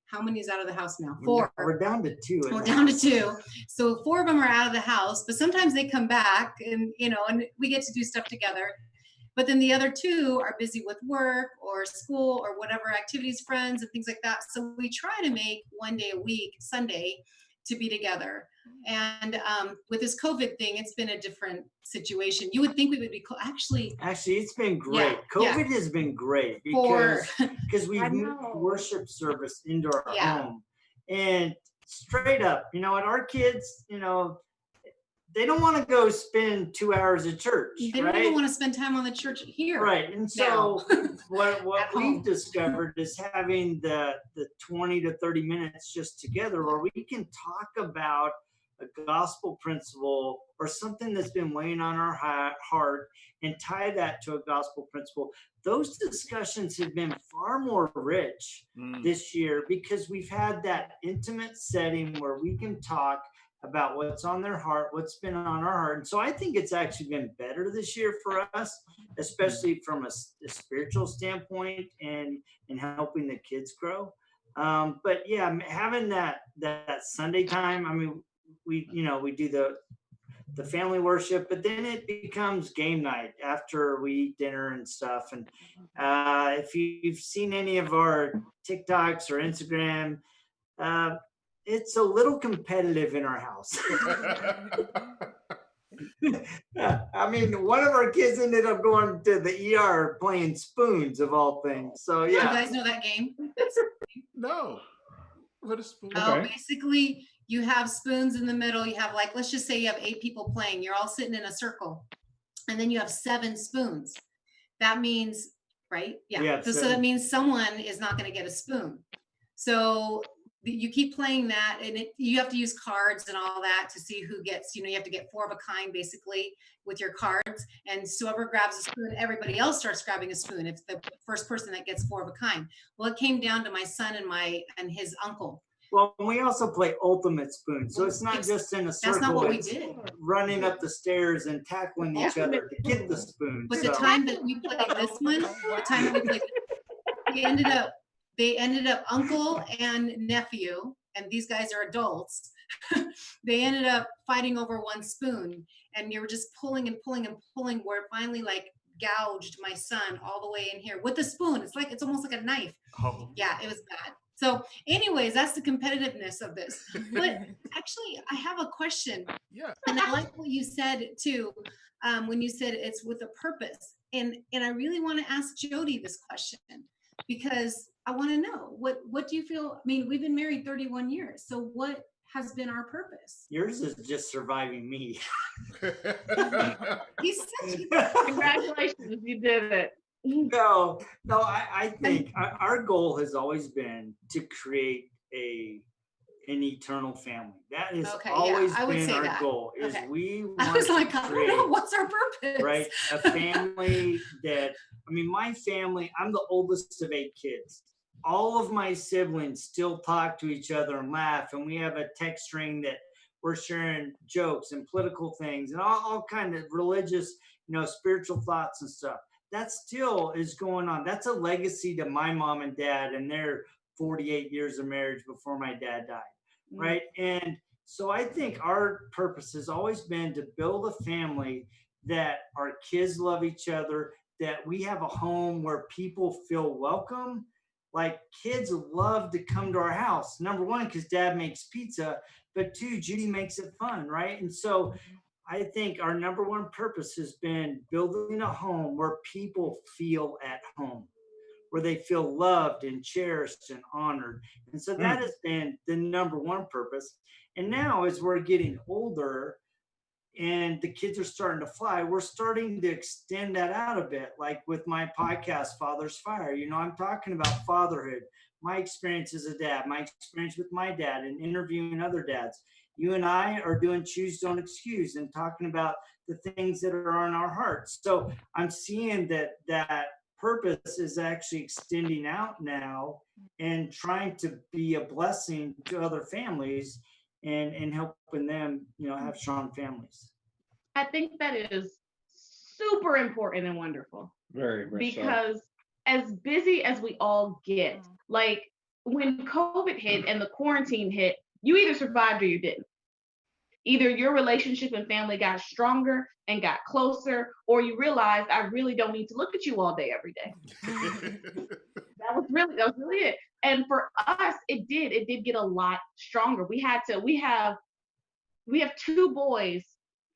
how many is out of the house now? 4. We're down to 2. We're down to 2. So 4 of them are out of the house, but sometimes they come back and, and we get to do stuff together. But then the other 2 are busy with work or school or whatever activities, friends and things like that. So we try to make one day a week, Sunday, to be together. And with this COVID thing, it's been a different situation. You would think we would be actually, it's been great. COVID has been great because we've moved worship service into our home. And straight up, our kids, they don't want to go spend 2 hours at church. They don't even want to spend time on the church here. Right. And so what we've discovered is having the 20 to 30 minutes just together where we can talk about a gospel principle or something that's been weighing on our heart and tie that to a gospel principle. Those discussions have been far more rich this year because we've had that intimate setting where we can talk about what's on their heart, what's been on our heart. And so I think it's actually been better this year for us, especially from a spiritual standpoint and helping the kids grow. But yeah, having that Sunday time, I mean, we do the family worship, but then it becomes game night after we eat dinner and stuff. And if you've seen any of our TikToks or Instagram, it's a little competitive in our house. I mean, one of our kids ended up going to the ER playing spoons of all things. So yeah. You guys know that game? No. What is spoon? Oh, basically you have spoons in the middle. You have, like, let's just say you have 8 people playing. You're all sitting in a circle, and then you have 7 spoons. That means, right? Yeah. So that means someone is not going to get a spoon. So you keep playing that, and you have to use cards and all that to see who gets, you have to get 4 of a kind basically with your cards. And so whoever grabs a spoon, everybody else starts grabbing a spoon. It's the first person that gets 4 of a kind. Well, it came down to my son and his uncle. Well, we also play ultimate spoon. So it's not just in a circle. That's not what we did. Running up the stairs and tackling each other to get the spoon. But the time that we played this one, they ended up uncle and nephew, and these guys are adults. They ended up fighting over 1 spoon, and you were just pulling and pulling and pulling, where it finally like gouged my son all the way in here with the spoon. It's almost like a knife. Oh. Yeah, it was bad. So anyways, that's the competitiveness of this. But actually, I have a question. Yeah. And I like what you said too, when you said it's with a purpose. And I really want to ask Jody this question, because I want to know, what do you feel? I mean, we've been married 31 years. So what has been our purpose? Yours is just surviving me. Congratulations, you did it. No, I think our goal has always been to create an eternal family. That has always been our goal. We want to create, what's our purpose? Right, a family that, I mean, my family, I'm the oldest of 8 kids. All of my siblings still talk to each other and laugh, and we have a text string that we're sharing jokes and political things and all kind of religious, spiritual thoughts and stuff. That still is going on. That's a legacy to my mom and dad and their 48 years of marriage before my dad died, right? And so I think our purpose has always been to build a family that our kids love each other, that we have a home where people feel welcome. Like, kids love to come to our house. Number 1, because dad makes pizza, but 2, Judy makes it fun, right? And so I think our number 1 purpose has been building a home where people feel at home, where they feel loved and cherished and honored. And so that has been the number 1 purpose. And now, as we're getting older and the kids are starting to fly, we're starting to extend that out a bit. Like with my podcast, Father's Fire, I'm talking about fatherhood, my experience as a dad, my experience with my dad, and interviewing other dads. You and I are doing Choose, Don't Excuse, and talking about the things that are on our hearts. So I'm seeing that purpose is actually extending out now and trying to be a blessing to other families and helping them, have strong families. I think that is super important and wonderful. Very, very because as busy as we all get, like when COVID hit and the quarantine hit, you either survived or you didn't. Either your relationship and family got stronger and got closer, or you realized I really don't need to look at you all day, every day. That was really it. And for us, it did get a lot stronger. We have 2 boys,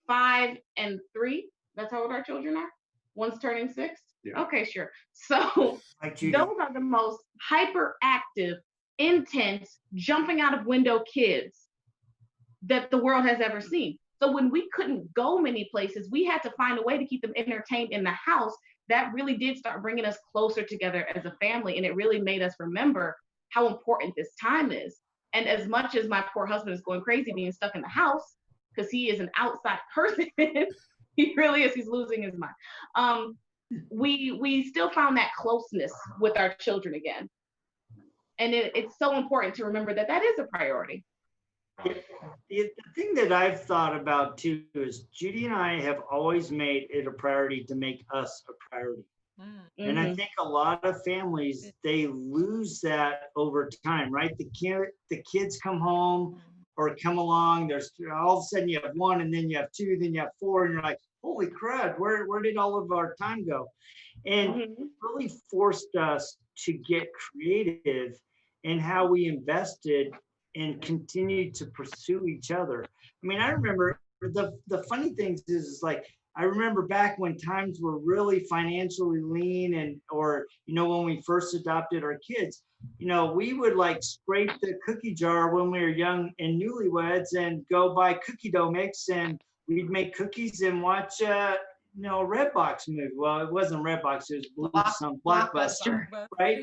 5 and 3. That's how old our children are. One's turning 6. Yeah. Okay, sure. So those are the most hyperactive, intense, jumping out of window kids that the world has ever seen. So when we couldn't go many places, we had to find a way to keep them entertained in the house. That really did start bringing us closer together as a family. And it really made us remember how important this time is. And as much as my poor husband is going crazy being stuck in the house, because he is an outside person, he really is, he's losing his mind. We still found that closeness with our children again. And it's so important to remember that that is a priority. The thing that I've thought about too is Judy and I have always made it a priority to make us a priority. And I think a lot of families, they lose that over time, right? The kids come home or come along, there's all of a sudden you have one, and then you have two, then you have four, and you're like, holy crud, where did all of our time go? And it really forced us to get creative in how we invested and continued to pursue each other. I mean, I remember the funny things is like, I remember back when times were really financially lean, and, or, you know, when we first adopted our kids, you know, we would like scrape the cookie jar when we were young and newlyweds and go buy cookie dough mix, and we'd make cookies and watch, you know, a Redbox movie. Well, it wasn't Redbox, it was Blockbuster, right?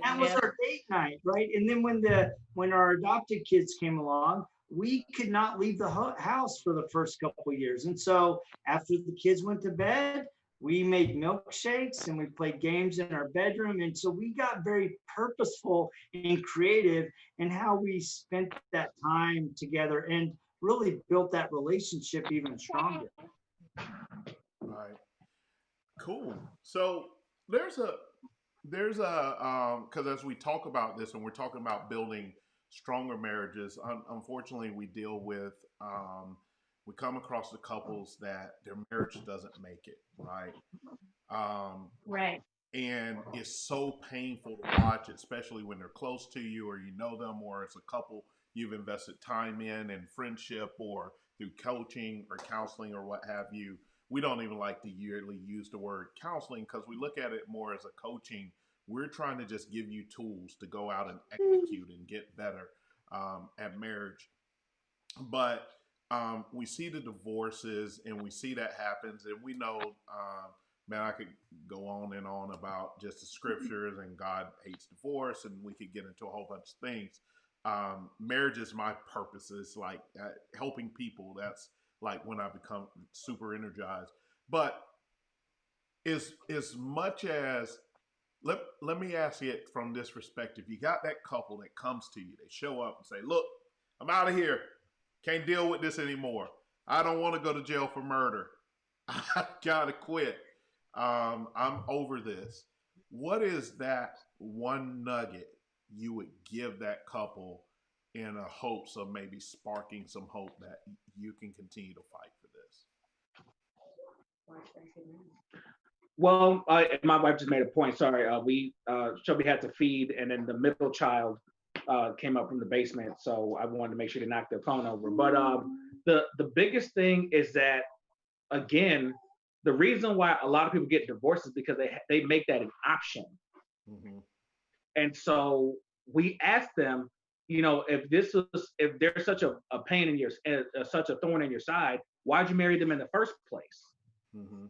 That was our date night, right? And then when our adopted kids came along, we could not leave the house for the first couple of years. And so after the kids went to bed, we made milkshakes and we played games in our bedroom. And so we got very purposeful and creative in how we spent that time together and really built that relationship even stronger. Right. Cool. So there's a because as we talk about this and we're talking about building stronger marriages, unfortunately we deal with we come across the couples that their marriage doesn't make it, right? Right. And it's so painful to watch, especially when they're close to you or you know them, or it's a couple you've invested time in and friendship or through coaching or counseling or what have you. We don't even like to yearly use the word counseling because we look at it more as a coaching. We're trying to just give you tools to go out and execute and get better at marriage. But we see the divorces and we see that happens, and we know, man, I could go on and on about just the scriptures and God hates divorce, and we could get into a whole bunch of things. Marriage is my purpose. It's like helping people. That's like when I become super energized. But as much as let me ask you it from this perspective. You got that couple that comes to you, they show up and say, look, I'm out of here. Can't deal with this anymore. I don't want to go to jail for murder. I gotta quit. I'm over this. What is that one nugget you would give that couple in a hopes of maybe sparking some hope that you can continue to fight for this? Well, my wife just made a point. Sorry, Shelby had to feed, and then the middle child came up from the basement, so I wanted to make sure to knock their phone over. But the biggest thing is that, again, the reason why a lot of people get divorced is because they make that an option. Mm-hmm. And so we ask them, you know, if there's such a pain in your, such a thorn in your side, why'd you marry them in the first place? Mm-hmm.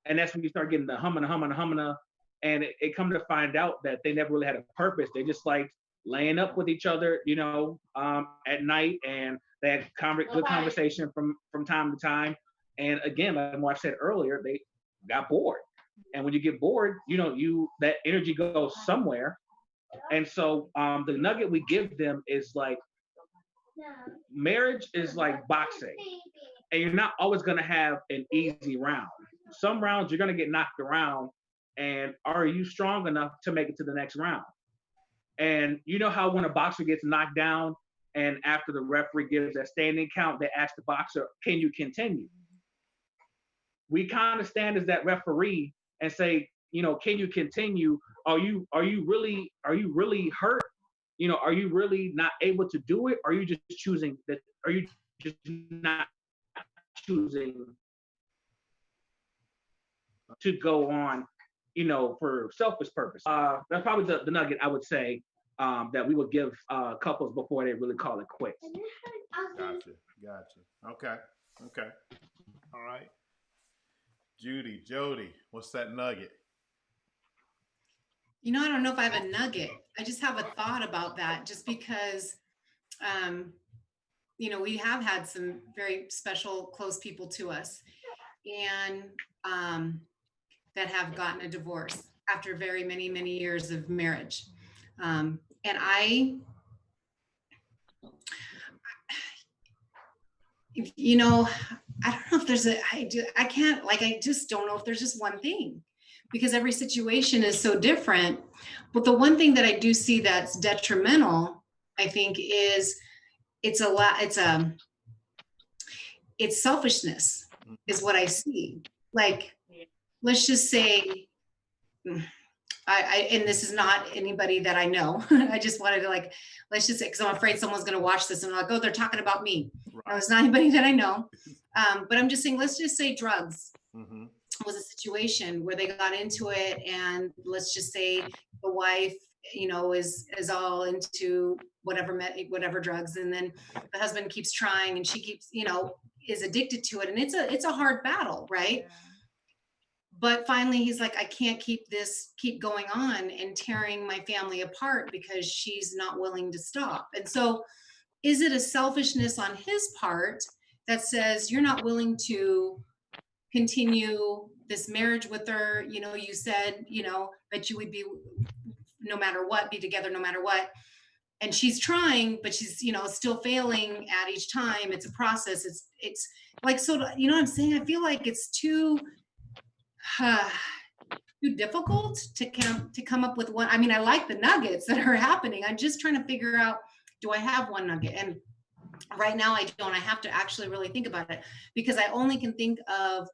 And that's when you start getting the humming, and it come to find out that they never really had a purpose. They just like laying up with each other, you know, at night, and they had good conversation from time to time. And again, like my wife said earlier, they got bored. And when you get bored, you know, that energy goes somewhere. And so the nugget we give them is like, marriage is like boxing, and you're not always going to have an easy round. Some rounds you're going to get knocked around, and are you strong enough to make it to the next round? And you know how when a boxer gets knocked down, and after the referee gives that standing count, they ask the boxer, can you continue? We kind of stand as that referee and say, you know, can you continue? Are you really hurt? You know, are you really not able to do it? Or are you just choosing that? Are you just not choosing to go on, you know, for selfish purpose? That's probably the nugget I would say that we would give couples before they really call it quits. Gotcha. Okay. All right. Jody, what's that nugget? You know, I don't know if I have a nugget. I just have a thought about that, just because you know, we have had some very special, close people to us, and that have gotten a divorce after very many, many years of marriage. And you know, I don't know if there's I can't, like, I just don't know if there's just one thing, because every situation is so different. But the one thing that I do see that's detrimental, I think, is it's a lot, it's selfishness is what I see. Like, let's just say, and this is not anybody that I know. I just wanted to, like, let's just say, because I'm afraid someone's going to watch this and like, oh, they're talking about me. Right. No, it's not anybody that I know. But I'm just saying, let's just say drugs was a situation where they got into it, and let's just say the wife, you know, is all into whatever drugs, and then the husband keeps trying, and she keeps, you know, is addicted to it, and it's a hard battle, right? Yeah. But finally he's like, I can't keep going on and tearing my family apart because she's not willing to stop. And so is it a selfishness on his part that says, you're not willing to continue this marriage with her? You know, you said, you know, that you would be, no matter what, be together no matter what. And she's trying, but she's, you know, still failing at each time. It's a process. It's like, so, you know what I'm saying? I feel like it's too difficult to come up with one. I mean, I like the nuggets that are happening. I'm just trying to figure out, do I have one nugget? And right now I don't. I have to actually really think about it, because I only can think of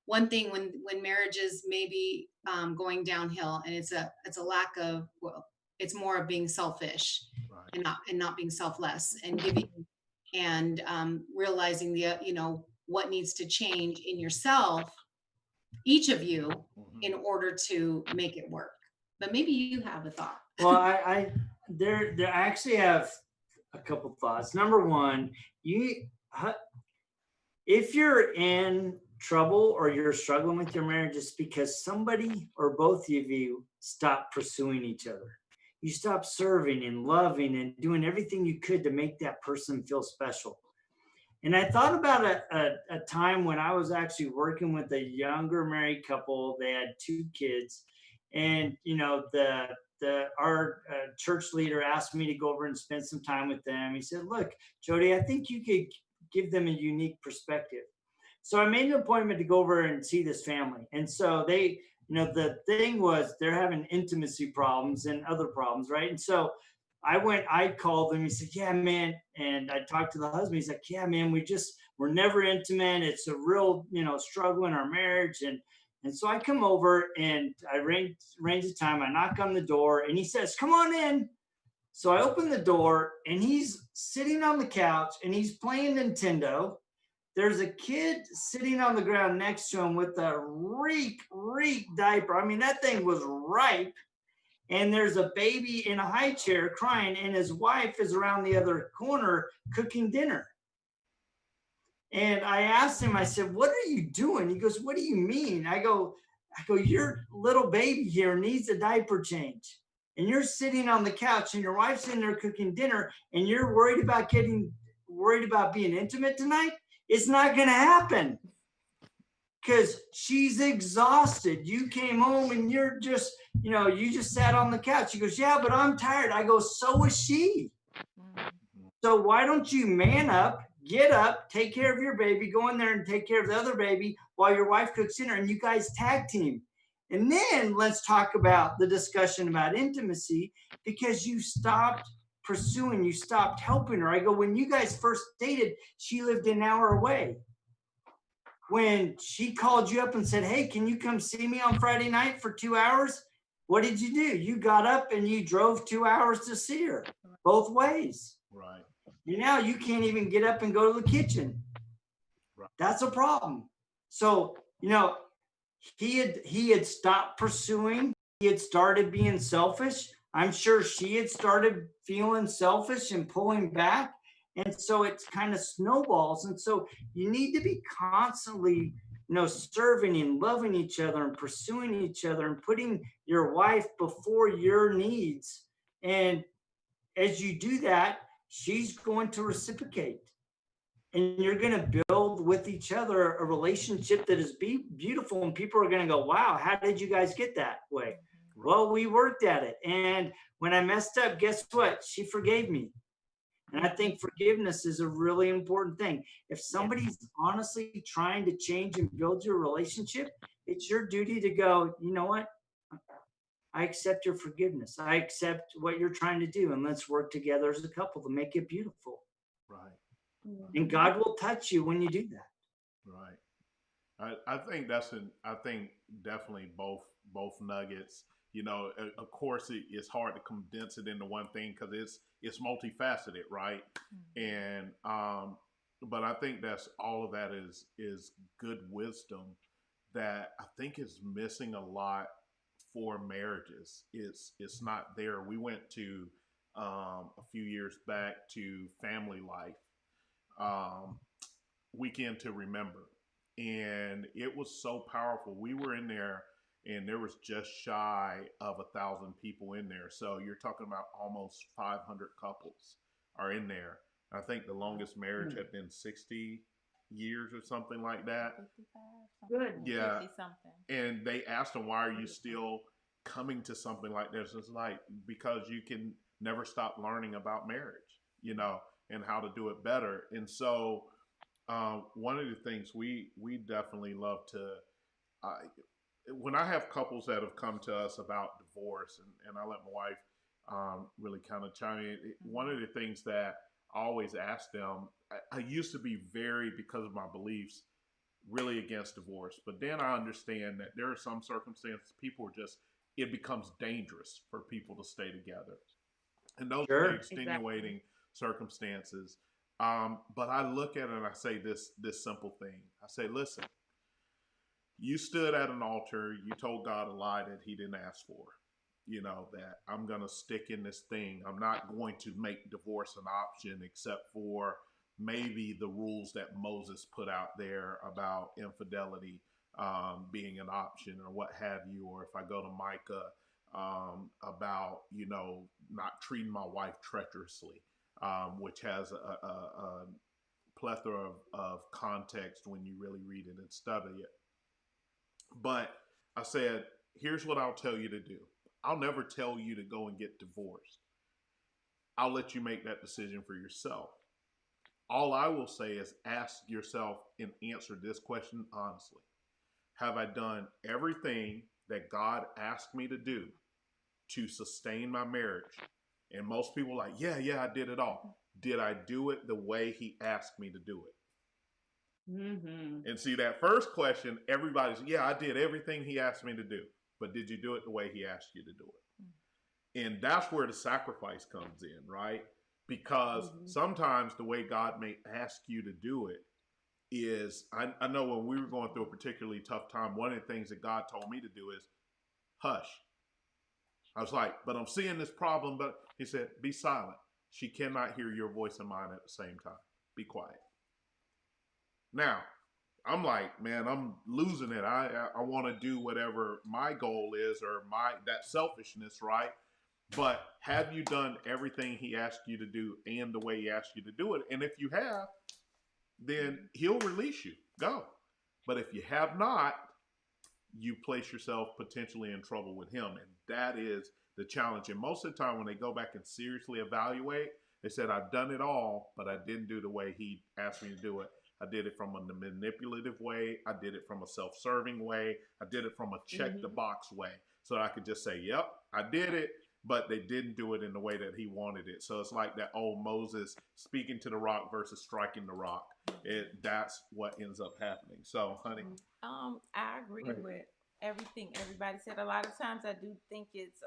one thing when marriages may be going downhill, and it's a lack of, well, it's more of being selfish, right, and not being selfless, and giving, and realizing the, you know, what needs to change in yourself, each of you, in order to make it work. But maybe you have a thought. Well, I actually have a couple thoughts. Number one, if you're in trouble or you're struggling with your marriage, it's because somebody or both of you stopped pursuing each other. You stopped serving and loving and doing everything you could to make that person feel special. And I thought about a time when I was actually working with a younger married couple. They had 2 kids, and you know, our church leader asked me to go over and spend some time with them. He said, "Look, Jody, I think you could give them a unique perspective." So I made an appointment to go over and see this family. And so they, you know, the thing was they're having intimacy problems and other problems, right? And so I called him. He said, "Yeah, man." And I talked to the husband. He's like, "Yeah, man, we're never intimate. It's a real, you know, struggle in our marriage." And so I come over and I arrange the time. I knock on the door and he says, "Come on in." So I open the door and he's sitting on the couch and he's playing Nintendo. There's a kid sitting on the ground next to him with a reek diaper. I mean, that thing was ripe. And there's a baby in a high chair crying, and his wife is around the other corner cooking dinner. And I asked him, I said, "What are you doing?" He goes, "What do you mean?" I go, "Your little baby here needs a diaper change. And you're sitting on the couch and your wife's in there cooking dinner, and you're worried about being intimate tonight? It's not going to happen. Because she's exhausted. You came home and you're just, you know, you just sat on the couch." He goes, "Yeah, but I'm tired." I go, "So is she. So why don't you man up, get up, take care of your baby, go in there and take care of the other baby while your wife cooks dinner, and you guys tag team. And then let's talk about the discussion about intimacy, because you stopped pursuing, you stopped helping her." I go, "When you guys first dated, she lived an hour away. When she called you up and said, 'Hey, can you come see me on Friday night for 2 hours?' What did you do? You got up and you drove 2 hours to see her, both ways. Right. Now you can't even get up and go to the kitchen. Right. That's a problem." So, you know, he had stopped pursuing. He had started being selfish. I'm sure she had started feeling selfish and pulling back. And so it's kind of snowballs. And so you need to be constantly, you know, serving and loving each other and pursuing each other and putting your wife before your needs. And as you do that, she's going to reciprocate. And you're going to build with each other a relationship that is beautiful. And people are going to go, wow, how did you guys get that way? Well, we worked at it. And when I messed up, guess what? She forgave me. And I think forgiveness is a really important thing. If somebody's honestly trying to change and build your relationship, it's your duty to go, you know what? I accept your forgiveness. I accept what you're trying to do. And let's work together as a couple to make it beautiful. Right. And God will touch you when you do that. Right. I think I think definitely both nuggets. You know, of course, it's hard to condense it into one thing because it's multifaceted, right? And but I think that's all of that is good wisdom that I think is missing a lot for marriages. It's not there. We went to a few years back to Family Life Weekend to Remember, and it was so powerful. We were in there, and there was just shy of 1,000 people in there. So you're talking about almost 500 couples are in there. I think the longest marriage had been 60 years or something like that. 55, Good. Yeah. 50 something. And they asked them, why are you still coming to something like this? It's like, because you can never stop learning about marriage, you know, and how to do it better. And so one of the things we definitely love to, when I have couples that have come to us about divorce, and I let my wife really kind of chime in, one of the things that I always ask them, I used to be very, because of my beliefs, really against divorce. But then I understand that there are some circumstances people are just, it becomes dangerous for people to stay together. And those are extenuating circumstances. But I look at it and I say this simple thing. I say, listen, you stood at an altar, you told God a lie that he didn't ask for. You know, that I'm going to stick in this thing. I'm not going to make divorce an option except for maybe the rules that Moses put out there about infidelity being an option or what have you. Or if I go to Micah about, you know, not treating my wife treacherously, which has a plethora of context when you really read it and study it. But I said, here's what I'll tell you to do. I'll never tell you to go and get divorced. I'll let you make that decision for yourself. All I will say is ask yourself and answer this question honestly. Have I done everything that God asked me to do to sustain my marriage? And most people are like, yeah, I did it all. Did I do it the way he asked me to do it? Mm-hmm. And see, that first question, everybody's, yeah, I did everything he asked me to do. But did you do it the way he asked you to do it? And that's where the sacrifice comes in, right? Because sometimes the way God may ask you to do it is, I know when we were going through a particularly tough time, one of the things that God told me to do is hush. I was like, but I'm seeing this problem, but he said, be silent. She cannot hear your voice and mine at the same time. Be quiet. Now, I'm like, man, I'm losing it. I want to do whatever my goal is or that selfishness, right? But have you done everything he asked you to do and the way he asked you to do it? And if you have, then he'll release you. Go. But if you have not, you place yourself potentially in trouble with him. And that is the challenge. And most of the time when they go back and seriously evaluate, they said, I've done it all, but I didn't do the way he asked me to do it. I did it from a manipulative way. I did it from a self-serving way. I did it from a check the box way. So that I could just say, yep, I did it, but they didn't do it in the way that he wanted it. So it's like that old Moses speaking to the rock versus striking the rock. That's what ends up happening. So, honey. I agree with everything everybody said. A lot of times I do think it's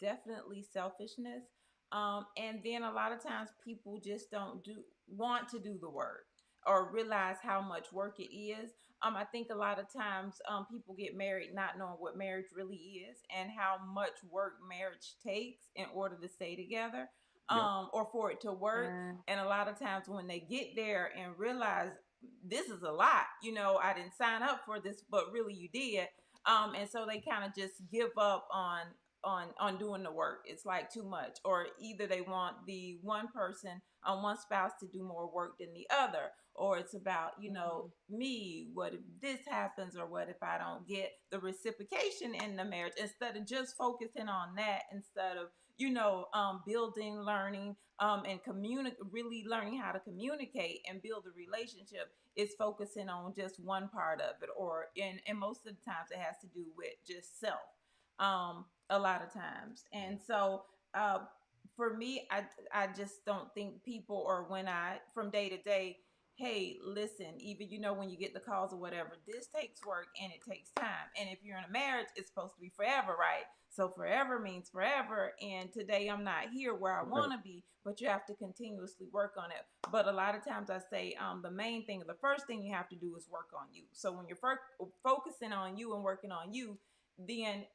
definitely selfishness. And then a lot of times people just don't want to do the work or realize how much work it is. I think a lot of times people get married not knowing what marriage really is and how much work marriage takes in order to stay together or for it to work. And a lot of times when they get there and realize this is a lot, you know, I didn't sign up for this, but really you did. And so they kind of just give up on on doing the work. It's like too much, or either they want the one person on one spouse to do more work than the other, or it's about, me, what if this happens, or what if I don't get the reciprocation in the marriage, instead of just focusing on that, instead of building, learning, and really learning how to communicate and build a relationship. Is focusing on just one part of it, or and most of the times it has to do with just self, a lot of times. And so for me, I just don't think people, or when I, from day to day, hey, listen, even, when you get the calls or whatever, this takes work and it takes time. And if you're in a marriage, it's supposed to be forever, right? So forever means forever. And today I'm not here where I want to be, but you have to continuously work on it. But a lot of times I say the main thing, the first thing you have to do is work on you. So when you're focusing on you and working on you, then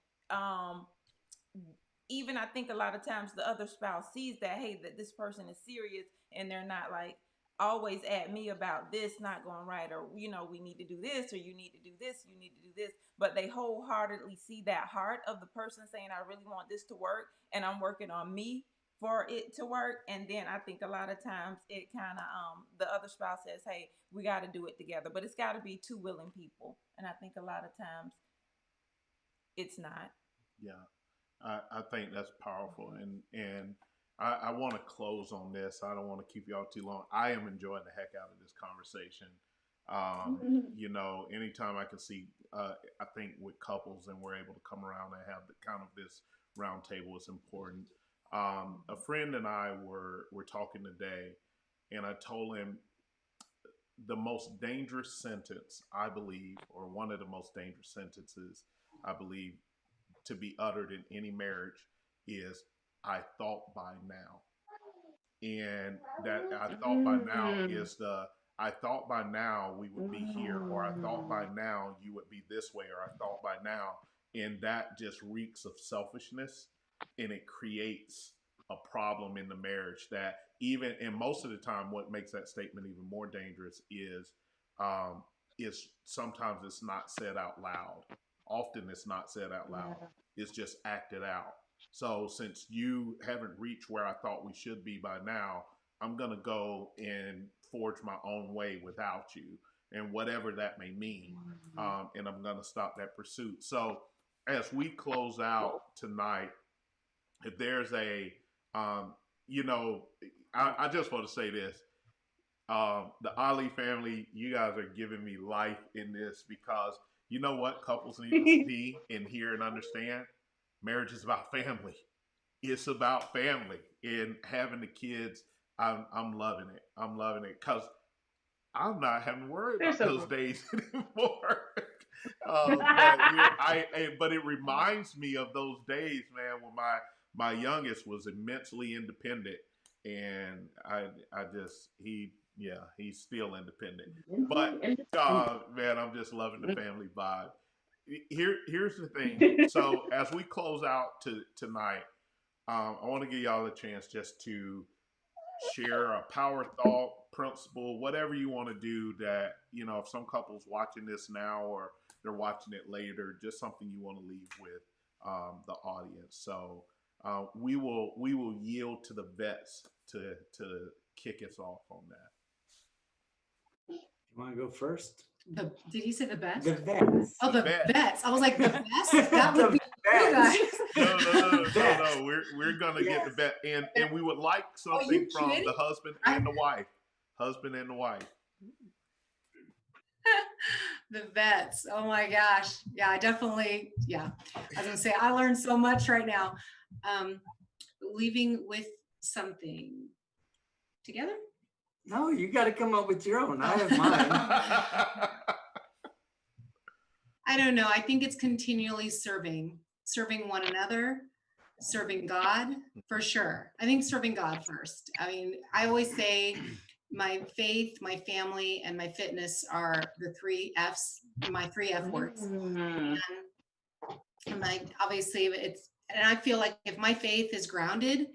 even I think a lot of times the other spouse sees that, hey, that this person is serious, and they're not like always at me about this not going right, or we need to do this, or you need to do this, you need to do this, but they wholeheartedly see that heart of the person saying, I really want this to work, and I'm working on me for it to work. And then I think a lot of times it kind of the other spouse says, hey, we got to do it together, but it's got to be two willing people. And I think a lot of times it's not. Yeah, I think that's powerful, and I want to close on this. I don't want to keep y'all too long. I am enjoying the heck out of this conversation. Anytime I can see, I think with couples and we're able to come around and have the kind of this round table is important. A friend and I were talking today, and I told him the most dangerous sentence, I believe, or one of the most dangerous sentences, I believe, to be uttered in any marriage is, I thought by now. And that I thought by now is I thought by now we would be here, or I thought by now you would be this way, or I thought by now. And that just reeks of selfishness, and it creates a problem in the marriage that even, and most of the time what makes that statement even more dangerous is sometimes it's not said out loud. Often it's not said out loud. It's just acted out. So since you haven't reached where I thought we should be by now, I'm going to go and forge my own way without you, and whatever that may mean. And I'm going to stop that pursuit. So as we close out tonight, if there's a, I just want to say this. The Ali family, you guys are giving me life in this, because you know what couples need to see and hear and understand? Marriage is about family. It's about family, and having the kids. I'm loving it. I'm loving it, because I'm not having to worry about those days anymore. But it reminds me of those days, man, when my youngest was immensely independent, and he's still independent. But man, I'm just loving the family vibe. Here's the thing. So as we close out tonight, I want to give y'all a chance just to share a power thought, principle, whatever you want to do, that, if some couples watching this now or they're watching it later, just something you want to leave with the audience. So we will yield to the vets to kick us off on that. You want to go first? Did he say the best? The vets. Oh, the vets. I was like, the best? That would be you guys. No. We're gonna get the vet, and we would like something from the husband and the wife. Husband and the wife. The vets. Oh my gosh. Yeah, I definitely. Yeah, I was gonna say I learned so much right now. Leaving with something together. No, you got to come up with your own. I have mine. I don't know. I think it's continually serving one another, serving God, for sure. I think serving God first. I mean, I always say my faith, my family, and my fitness are the 3 F's, my 3 F words. And obviously and I feel like if my faith is grounded,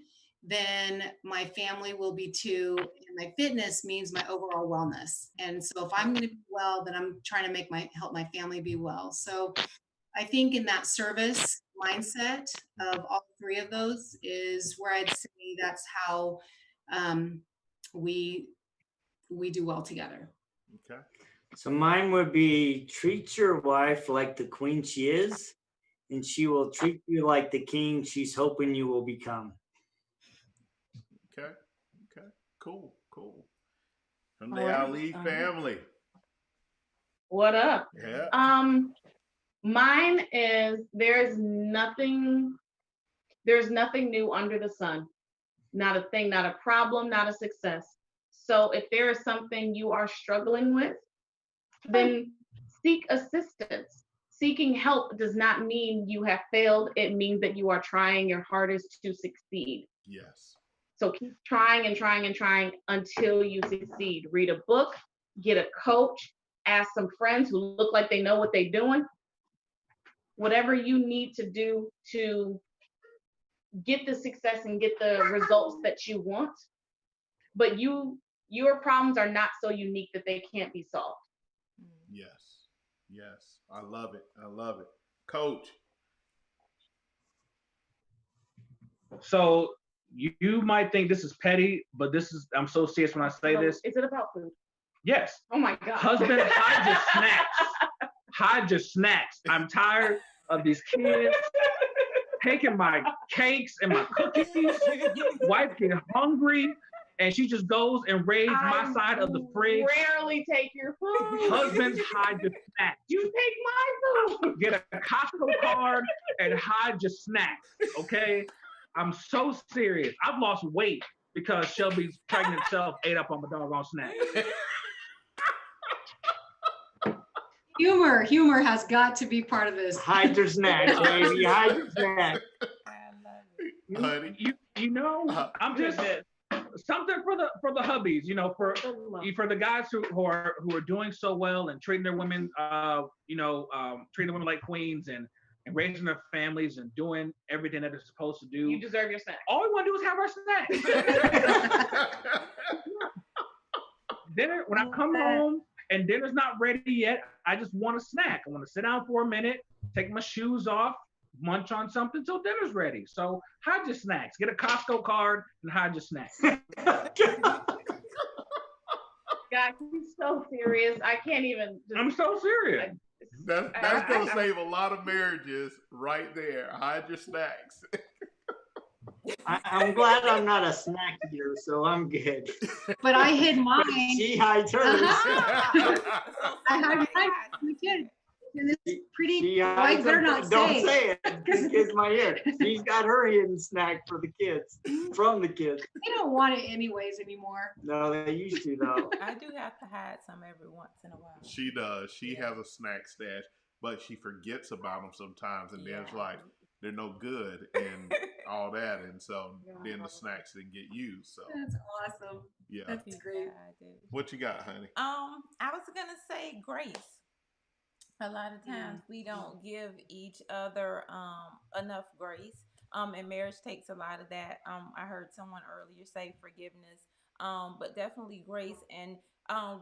then my family will be too, and my fitness means my overall wellness. And so if I'm going to be well, then I'm trying to help my family be well. So I think in that service, mindset of all three of those is where I'd say that's how we do well together. Okay. So mine would be treat your wife like the queen she is, and she will treat you like the king she's hoping you will become. Okay. Okay. Cool. Cool. From the Ali family. What up? Yeah. Mine is there's nothing new under the sun. Not a thing, not a problem, not a success. So if there is something you are struggling with, then seek assistance. Seeking help does not mean you have failed. It means that you are trying your hardest to succeed. Yes. So keep trying and trying and trying until you succeed. Read a book, get a coach, ask some friends who look like they know what they're doing. Whatever you need to do to get the success and get the results that you want. But your problems are not so unique that they can't be solved. Yes. Yes. I love it. I love it. Coach. So you might think this is petty, but I'm so serious when I say this. Is it about food? Yes. Oh my God. Husband, hide your snacks. Hide your snacks. I'm tired of these kids taking my cakes and my cookies. Wife get hungry, and she just goes and raids my side of the fridge. Rarely take your food. Husbands, hide your snacks. You take my food. Get a Costco card and hide your snacks, okay? I'm so serious. I've lost weight because Shelby's pregnant self ate up on my doggone snack. Humor has got to be part of this. Hide your snack, baby. Hide your snack. Honey. You know, I'm just something for the hubbies, you know, for the guys who are doing so well and treating their women, treating the women like queens and raising their families and doing everything that they're supposed to do. You deserve your snack. All we want to do is have our snacks. Dinner, when I come home and dinner's not ready yet, I just want a snack. I want to sit down for a minute, take my shoes off, munch on something till dinner's ready. So hide your snacks. Get a Costco card and hide your snacks. God, he's so serious. I can't even. I'm so serious. That's going to save a lot of marriages right there. Hide your snacks. I'm glad I'm not a snack eater, so I'm good. But I hid mine. She hides hers. I hide mine from the kids. And it's pretty. Why better not Don't say it. The kids might hear. She's got her hidden snack for the kids, from the kids. They don't want it anyways anymore. No, they used to though. I do have to hide some every once in a while. She does. She has a snack stash, but she forgets about them sometimes, and then it's like they're no good and all that, and so then the snacks didn't get used. So That's awesome. yeah, That's great. What you got, honey? I was gonna say grace. A lot of times we don't give each other enough grace. And marriage takes a lot of that. I heard someone earlier say forgiveness, but definitely grace, and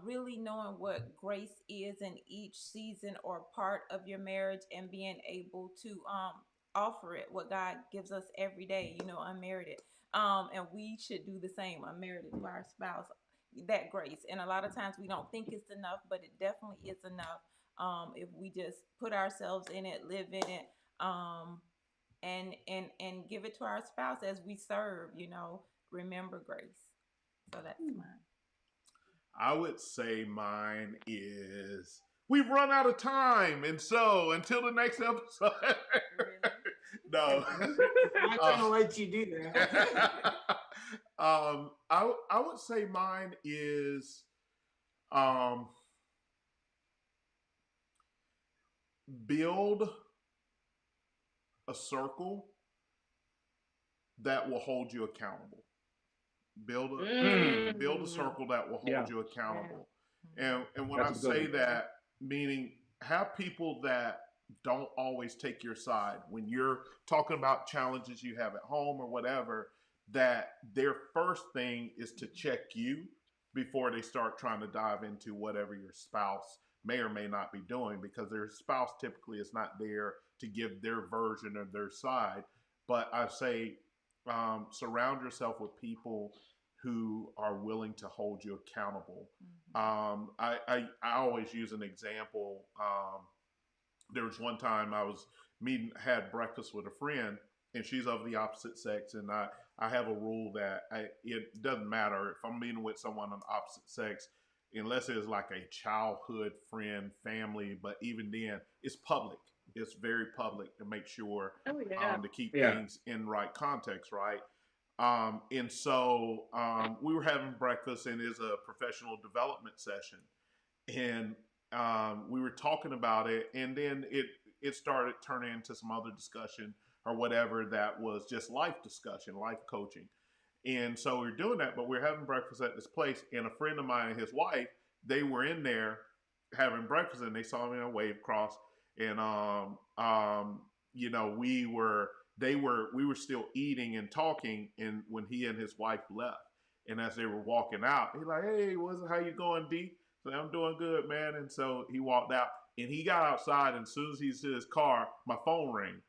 really knowing what grace is in each season or part of your marriage, and being able to offer it, what God gives us every day, unmerited. And we should do the same, unmerited, to our spouse, that grace. And a lot of times we don't think it's enough, but it definitely is enough. If we just put ourselves in it, live in it, and give it to our spouse as we serve, remember grace. So that's mine. I would say mine is we've run out of time, and so until the next episode. No, I'm not gonna let you do that. I would say mine is build a circle that will hold you accountable. Build a circle that will hold you accountable. And when I say that, meaning have people that don't always take your side when you're talking about challenges you have at home or whatever, that their first thing is to check you before they start trying to dive into whatever your spouse may or may not be doing, because their spouse typically is not there to give their version of their side. But I say, surround yourself with people who are willing to hold you accountable. I always use an example. There was one time I was had breakfast with a friend, and she's of the opposite sex, and I have a rule that it doesn't matter if I'm meeting with someone of the opposite sex, unless it's like a childhood friend, family, but even then, it's public. It's very public to make sure to keep things in right context, right? And so we were having breakfast, and it's a professional development session, and we were talking about it, and then it started turning into some other discussion or whatever that was just life discussion, life coaching. And so we were doing that, but we were having breakfast at this place, and a friend of mine and his wife, they were in there having breakfast, and they saw me and waved across, and you know, we were still eating and talking, and when he and his wife left, and as they were walking out, he's like, "Hey, how you going, D?" So I'm doing good, man. And so he walked out, and he got outside, and as soon as he's to his car, my phone rang.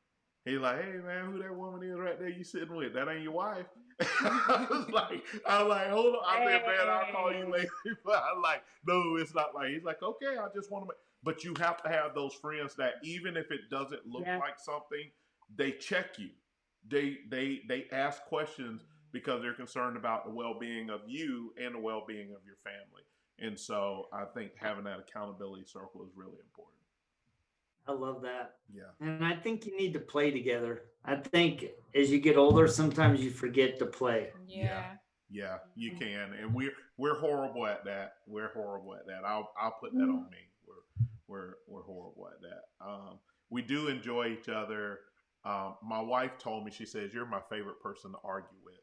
He's like, "Hey, man, who that woman is right there you sitting with? That ain't your wife?" I was like, hold on. I said, "Man, I'll call you later." But I'm like, "No, it's not like." He's like, "Okay, I just want to." But you have to have those friends that even if it doesn't look like something, they check you. They ask questions because they're concerned about the well-being of you and the well-being of your family. And so I think having that accountability circle is really important. I love that. Yeah. And I think you need to play together. I think as you get older, sometimes you forget to play. Yeah. Yeah, you can. And we're horrible at that. We're horrible at that. I'll put that on me. We're horrible at that. We do enjoy each other. My wife told me, she says, "You're my favorite person to argue with."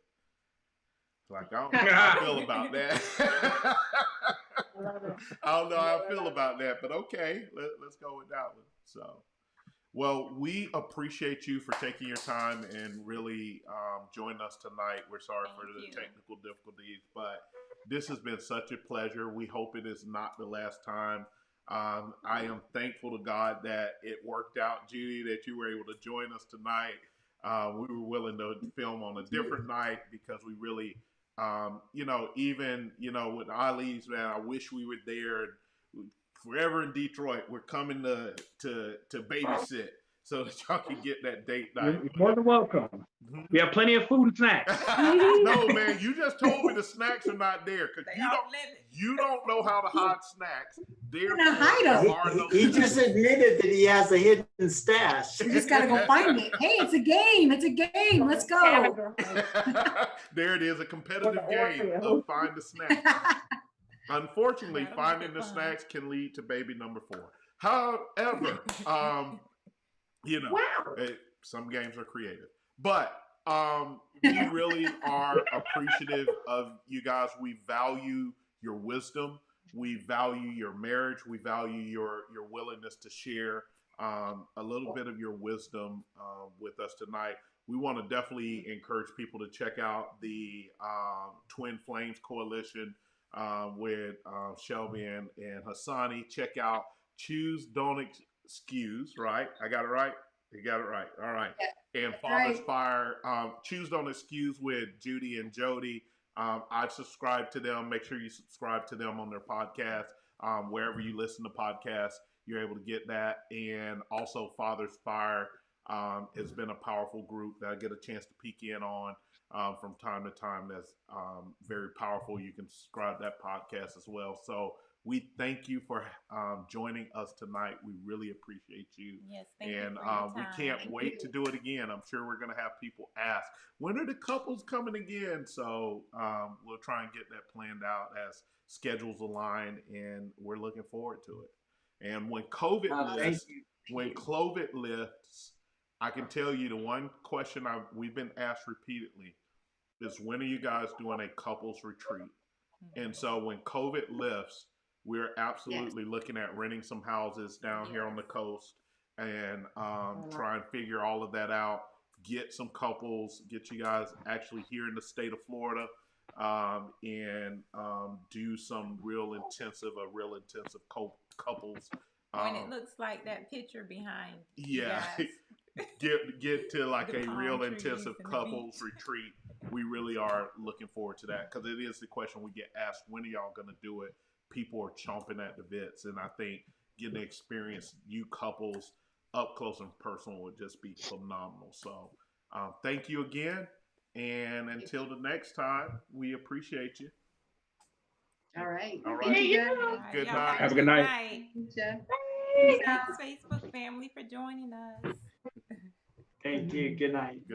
Like, I don't know how I feel about that. I don't know how I feel about that, but okay, let's go with that one. So, well, we appreciate you for taking your time and really joining us tonight. We're sorry for the technical difficulties, but this has been such a pleasure. We hope it is not the last time. I am thankful to God that it worked out, Judy, that you were able to join us tonight. We were willing to film on a different night because we really, even, with Ali's, man, I wish we were there. Forever in Detroit, we're coming to babysit so that y'all can get that date night. You're more than welcome. We have plenty of food and snacks. No, man, you just told me the snacks are not there because you don't know how to hide snacks. He just admitted that he has a hidden stash. You just got to go find it. Hey, it's a game. It's a game. Let's go. There it is, a competitive game of find the snack. Unfortunately, finding the snacks can lead to baby number 4. However, some games are creative. But we really are appreciative of you guys. We value your wisdom. We value your marriage. We value your willingness to share a little bit of your wisdom with us tonight. We want to definitely encourage people to check out the Twin Flames Coalition with Shelby and Hassani. Check out Choose, Don't Excuse, right? I got it right? You got it right. All right. Yeah, and Father's Fire, Choose, Don't Excuse with Judy and Jody. I've subscribed to them. Make sure you subscribe to them on their podcast. Wherever you listen to podcasts, you're able to get that. And also Father's Fire has been a powerful group that I get a chance to peek in on from time to time. That's very powerful. You can subscribe to that podcast as well. So we thank you for joining us tonight. We really appreciate you. Yes, thank you. And we can't wait to do it again. I'm sure we're going to have people ask, when are the couples coming again? So we'll try and get that planned out as schedules align, and we're looking forward to it. And when COVID lifts, I can tell you the one question we've been asked repeatedly is, when are you guys doing a couples retreat? And so when COVID lifts, we're absolutely looking at renting some houses down here on the coast and try and figure all of that out. Get some couples, get you guys actually here in the state of Florida, and do some real intensive couples When it looks like that picture behind. you Yeah. guys. Get to like The a palm real trees intensive and the couples beach. retreat. We really are looking forward to that because it is the question we get asked, when are y'all going to do it? People are chomping at the bits. And I think getting to experience you couples up close and personal would just be phenomenal. So thank you again. And until the next time, we appreciate you. All right. All Thank right. you, guys. All right, Good y'all night. Have a good night. Jeff. Thanks, Facebook family, for joining us. Thank you. Good night. Good